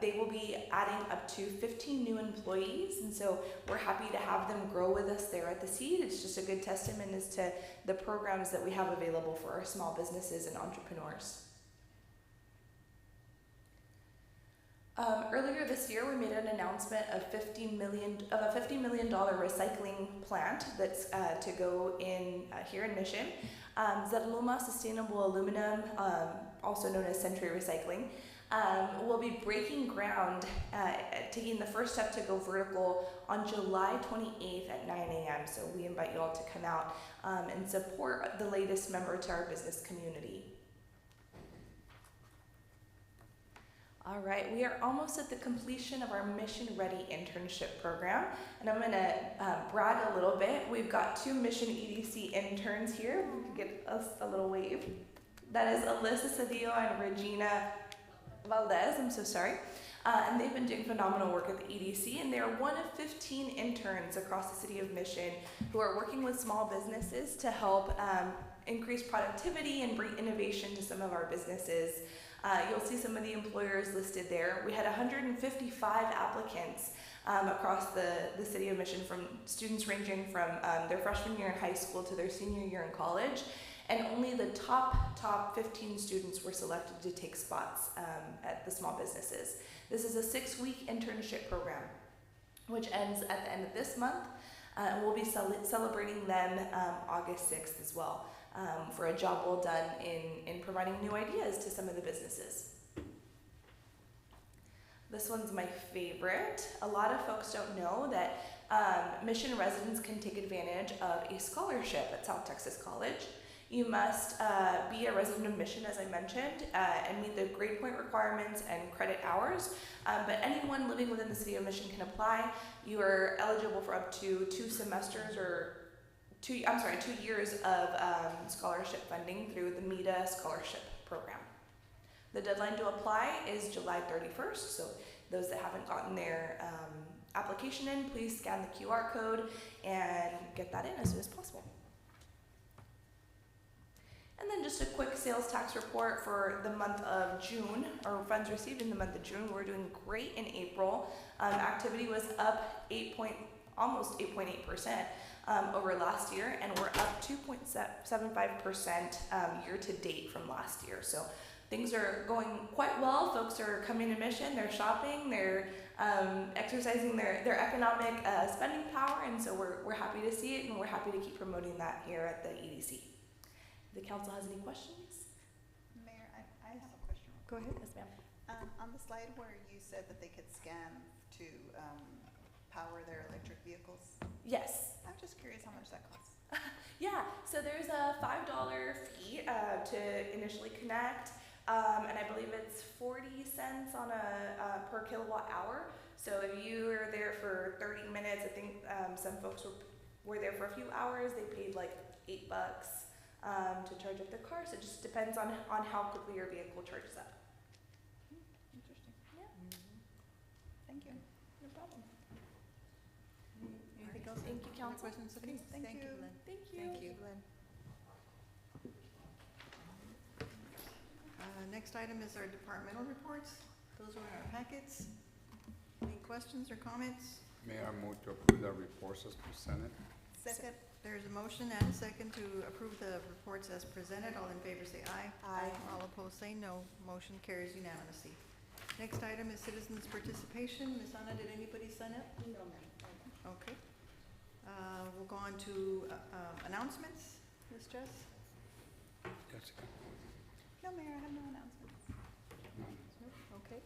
They will be adding up to 15 new employees, and so we're happy to have them grow with us there at the Seed. It's just a good testament as to the programs that we have available for our small businesses and entrepreneurs. Earlier this year, we made an announcement of a $50 million recycling plant that's to go in here in Mission. Zetaluma Sustainable Aluminum, also known as Century Recycling, will be breaking ground, taking the first step to go vertical on July 28th at 9 a.m. So we invite you all to come out and support the latest member to our business community. All right, we are almost at the completion of our Mission Ready internship program, and I'm gonna brag a little bit. We've got 2 Mission EDC interns here. We can get us a little wave. That is Alyssa Cedillo and Regina Valdez, I'm so sorry. And they've been doing phenomenal work at the EDC, and they are one of 15 interns across the city of Mission who are working with small businesses to help increase productivity and bring innovation to some of our businesses. You'll see some of the employers listed there. We had 155 applicants across the city of Mission, from students ranging from their freshman year in high school to their senior year in college. And only the top 15 students were selected to take spots at the small businesses. This is a 6-week internship program, which ends at the end of this month. And we'll be celebrating them August 6th as well, for a job well done in providing new ideas to some of the businesses. This one's my favorite. A lot of folks don't know that Mission residents can take advantage of a scholarship at South Texas College. You must be a resident of Mission, as I mentioned, and meet the grade point requirements and credit hours. But anyone living within the city of Mission can apply. You are eligible for up to 2 semesters or 2 years of scholarship funding through the MEDA scholarship program. The deadline to apply is July 31st, so those that haven't gotten their application in, please scan the QR code and get that in as soon as possible. And then just a quick sales tax report for the month of June, or funds received in the month of June. We're doing great in April. Activity was up almost 8.8% over last year, and we're up 2.75% year to date from last year. So things are going quite well. Folks are coming to Mission, they're shopping, they're exercising their economic spending power, and so we're happy to see it, and we're happy to keep promoting that here at the EDC. If the council has any questions? Mayor, I have a question. Go ahead. Yes, ma'am. On the slide where you said that they could scan to power their electric vehicles? Yes. I'm just curious how much that costs. Yeah, so there's a $5 fee to initially connect, and I believe it's 40 cents on a per kilowatt hour. So if you are there for 30 minutes, I think some folks were there for a few hours, they paid like $8 to charge up their car. So it just depends on how quickly your vehicle charges up. Interesting. Yeah. Thank you. No problem. Anything else? Thank you, council. Questions? Okay. Thank you. Lynn. Thank you. Thank you, Lynn. Next item is our departmental reports. Those are in our packets. Any questions or comments? May I move to approve the reports as presented? Second. There's a motion and a second to approve the reports as presented. All in favor say aye. Aye. All opposed say no. Motion carries unanimously. Next item is citizens' participation. Ms. Anna, did anybody sign up? No, ma'am. Okay. We'll go on to announcements. Ms. Jess? Jessica. No, Mayor, I have no announcements. Nope. Okay.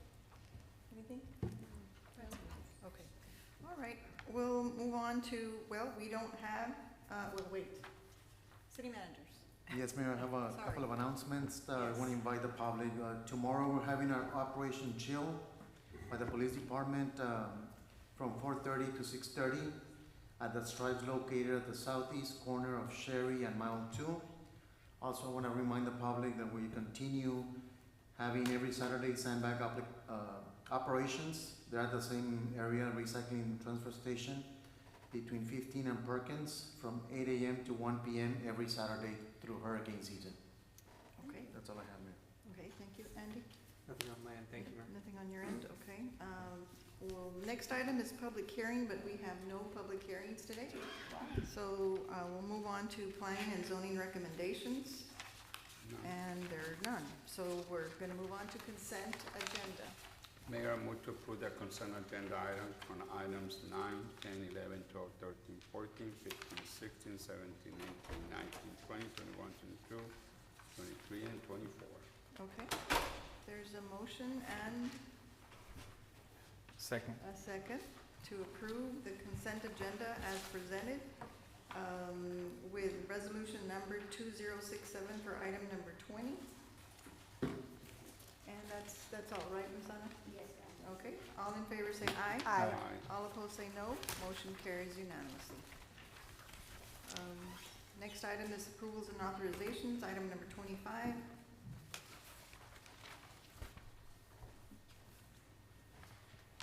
Anything? Okay. All right. We'll move on to, well, we don't have, well, wait. City managers. Yes, Mayor, I have a Sorry. couple of announcements. I Yes. want to invite the public. Tomorrow, we're having our Operation Chill by the police department from 4:30 to 6:30 at the stripes located at the southeast corner of Sherry and Mile 2. Also, I want to remind the public that we continue having every Saturday sandbag operations. They're at the same area, recycling transfer station, between 15 and Perkins, from 8 a.m. to 1 p.m. every Saturday through hurricane season. Okay, That's all I have, Mayor. okay, thank you. Andy? Nothing on my end, thank you, Mayor. Nothing on your end, okay. Well, next item is public hearing, but we have no public hearings today. So we'll move on to planning and zoning recommendations, and there are none. So we're gonna move on to consent agenda. Mayor, I move to approve the consent agenda items on items 9, 10, 11, 12, 13, 14, 15, 16, 17, 18, 19, 20, 21, 22, 23, and 24. Okay, there's a motion and Second. a second to approve the consent agenda as presented, with resolution number 2067 for item number 20. And that's all, right, Ms. Anna? Yes, ma'am. Okay, all in favor say aye. Aye. All opposed say no. Motion carries unanimously. Next item is approvals and authorizations, item number 25.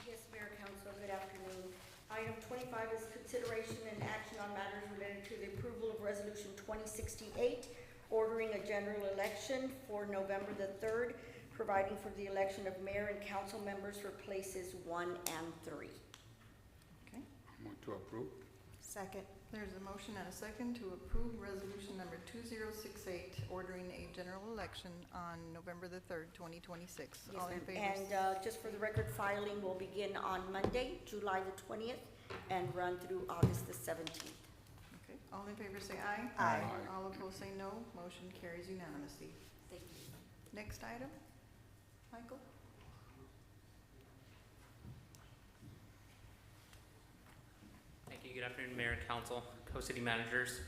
Yes, Mayor, Council, good afternoon. Item 25 is consideration and action on matters related to the approval of Resolution 2068, ordering a general election for November the 3rd, providing for the election of mayor and council members for places 1 and 3. Okay, Move to approve. Second. there's a motion and a second to approve resolution number 2068, ordering a general election on November the 3rd, 2026. Yes, All in ma'am. favor? And just for the record, filing will begin on Monday, July the 20th, and run through August the 17th. Okay, all in favor say aye. Aye. All opposed say no. Motion carries unanimously. Thank you. Next item, Michael? Thank you. Good afternoon, Mayor and Council, Co-City Managers.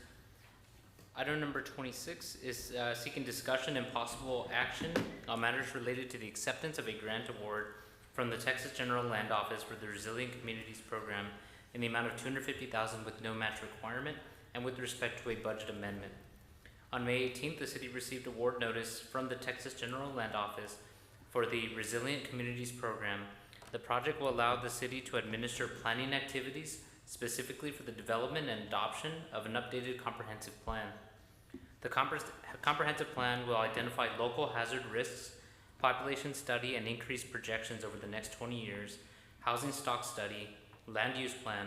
Item number 26 is seeking discussion and possible action on matters related to the acceptance of a grant award from the Texas General Land Office for the Resilient Communities Program in the amount of $250,000 with no match requirement and with respect to a budget amendment. On May 18th, the city received award notice from the Texas General Land Office for the Resilient Communities Program. The project will allow the city to administer planning activities specifically for the development and adoption of an updated comprehensive plan. The comprehensive plan will identify local hazard risks, population study and increased projections over the next 20 years, housing stock study, land use plan,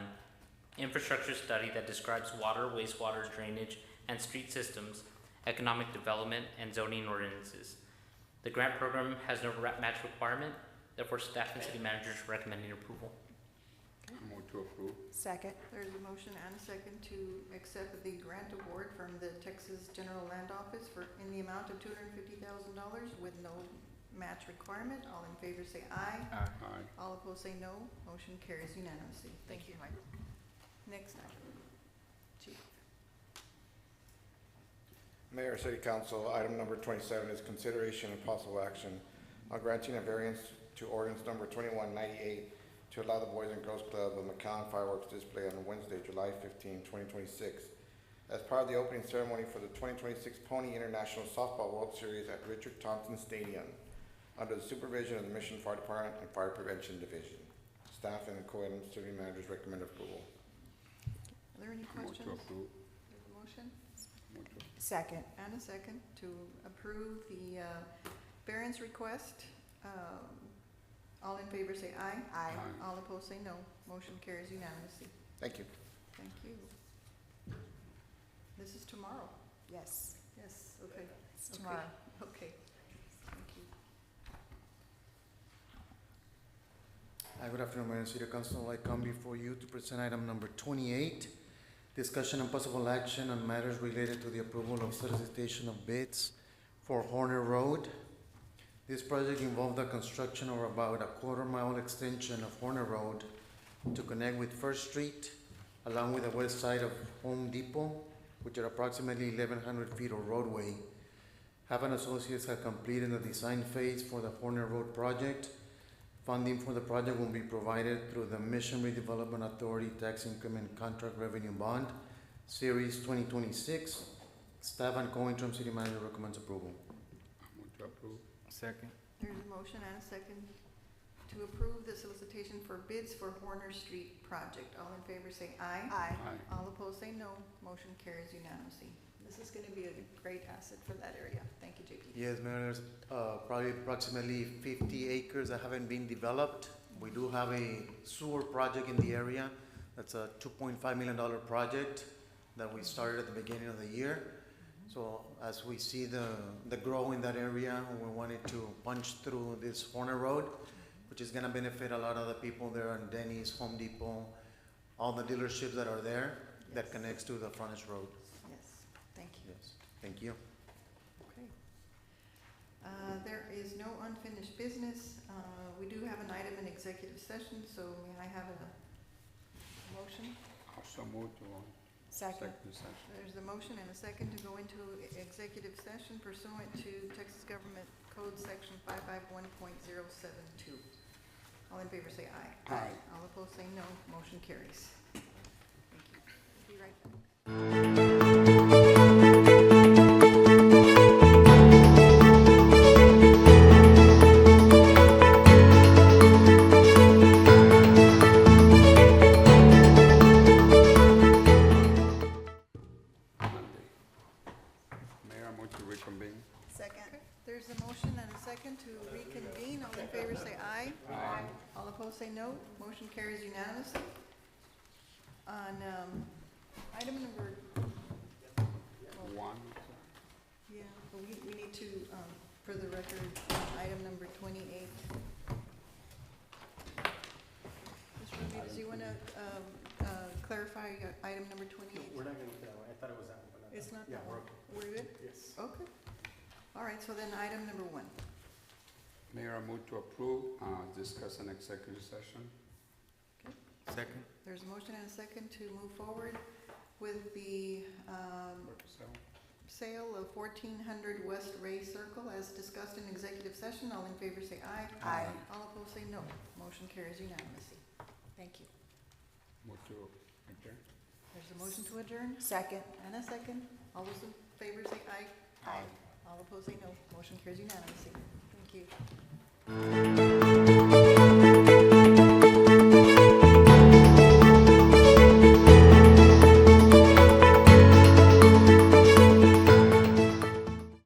infrastructure study that describes water, wastewater, drainage, and street systems, economic development, and zoning ordinances. The grant program has no match requirement, therefore staff and city managers recommending approval. Move to approve. Second. There's a motion and a second to accept the grant award from the Texas General Land Office in the amount of $250,000 with no match requirement. All in favor say aye. Aye. All opposed say no. Motion carries unanimously. Thank you, Mike. Next item. Chief. Mayor, City Council, item number 27 is consideration and possible action on granting a variance to ordinance number 2198 to allow the Boys and Girls Club of McAllen fireworks display on Wednesday, July 15, 2026, as part of the opening ceremony for the 2026 Pony International Softball World Series at Richard Thompson Stadium, under the supervision of the Mission Fire Department and Fire Prevention Division. Staff and the city managers recommend approval. Are there any Move questions? to approve. There's a motion Move to Second. and a second to approve the variance request. All in favor say aye. Aye. Aye. All opposed say no. Motion carries unanimously. Thank you. Thank you. This is tomorrow. Yes. Yes, okay. It's Okay. tomorrow. Okay. Thank you. Good afternoon, Mayor and City Council. I come before you to present item number 28, discussion and possible action on matters related to the approval of solicitation of bids for Horner Road. This project involved the construction of about a quarter-mile extension of Horner Road to connect with First Street, along with the west side of Home Depot which are approximately 1,100 feet of roadway. Haven Associates have completed the design phase for the Horner Road project. Funding for the project will be provided through the Mission Redevelopment Authority Tax Increment Contract Revenue Bond, Series 2026. Staff and co-interim city manager recommends approval. Move to approve. Second. There's a motion and a second to approve the solicitation for bids for Horner Street project. All in favor say aye. Aye. Aye. All opposed say no. Motion carries unanimously. This is gonna be a great asset for that area. Thank you, JP. Yes, Mayor, there's probably approximately 50 acres that haven't been developed. We do have a sewer project in the area. That's a $2.5 million project that we started at the beginning of the year. So as we see the grow in that area, we wanted to punch through this Horner Road, which is gonna benefit a lot of the people there on Denny's, Home Depot, all the dealerships that are there that connects to the frontage road. Yes, thank you. Yes, thank you. Okay. There is no unfinished business. We do have an item in executive session, so may I have a motion? Also move to Second. executive session. There's a motion and a second to go into executive session pursuant to Texas Government Code Section 551.072. All in favor say aye. Aye. All opposed say no. Motion carries. Thank you. Be right back. Mayor, I move to reconvene. Second. There's a motion and a second to reconvene. All in favor say aye. Aye. All opposed say no. Motion carries unanimously. On item number, One. yeah, but we need to, for the record, item number 28. Mr. Rodriguez, you want to clarify item number 28? We're not gonna do that one. I thought it was that one, but not. It's not Yeah, that we're one. okay. We're good? Yes. Okay. All right, so then item number 1. Mayor, I move to approve, discuss an executive session. Second. There's a motion and a second to move forward with the So, sale of 1400 West Ray Circle as discussed in executive session. All in favor say aye. Aye. All opposed say no. Motion carries unanimously. Thank you. move to adjourn. There's a motion to adjourn Second. and a second. All those in favor say aye. Aye. All opposed say no. Motion carries unanimously. Thank you.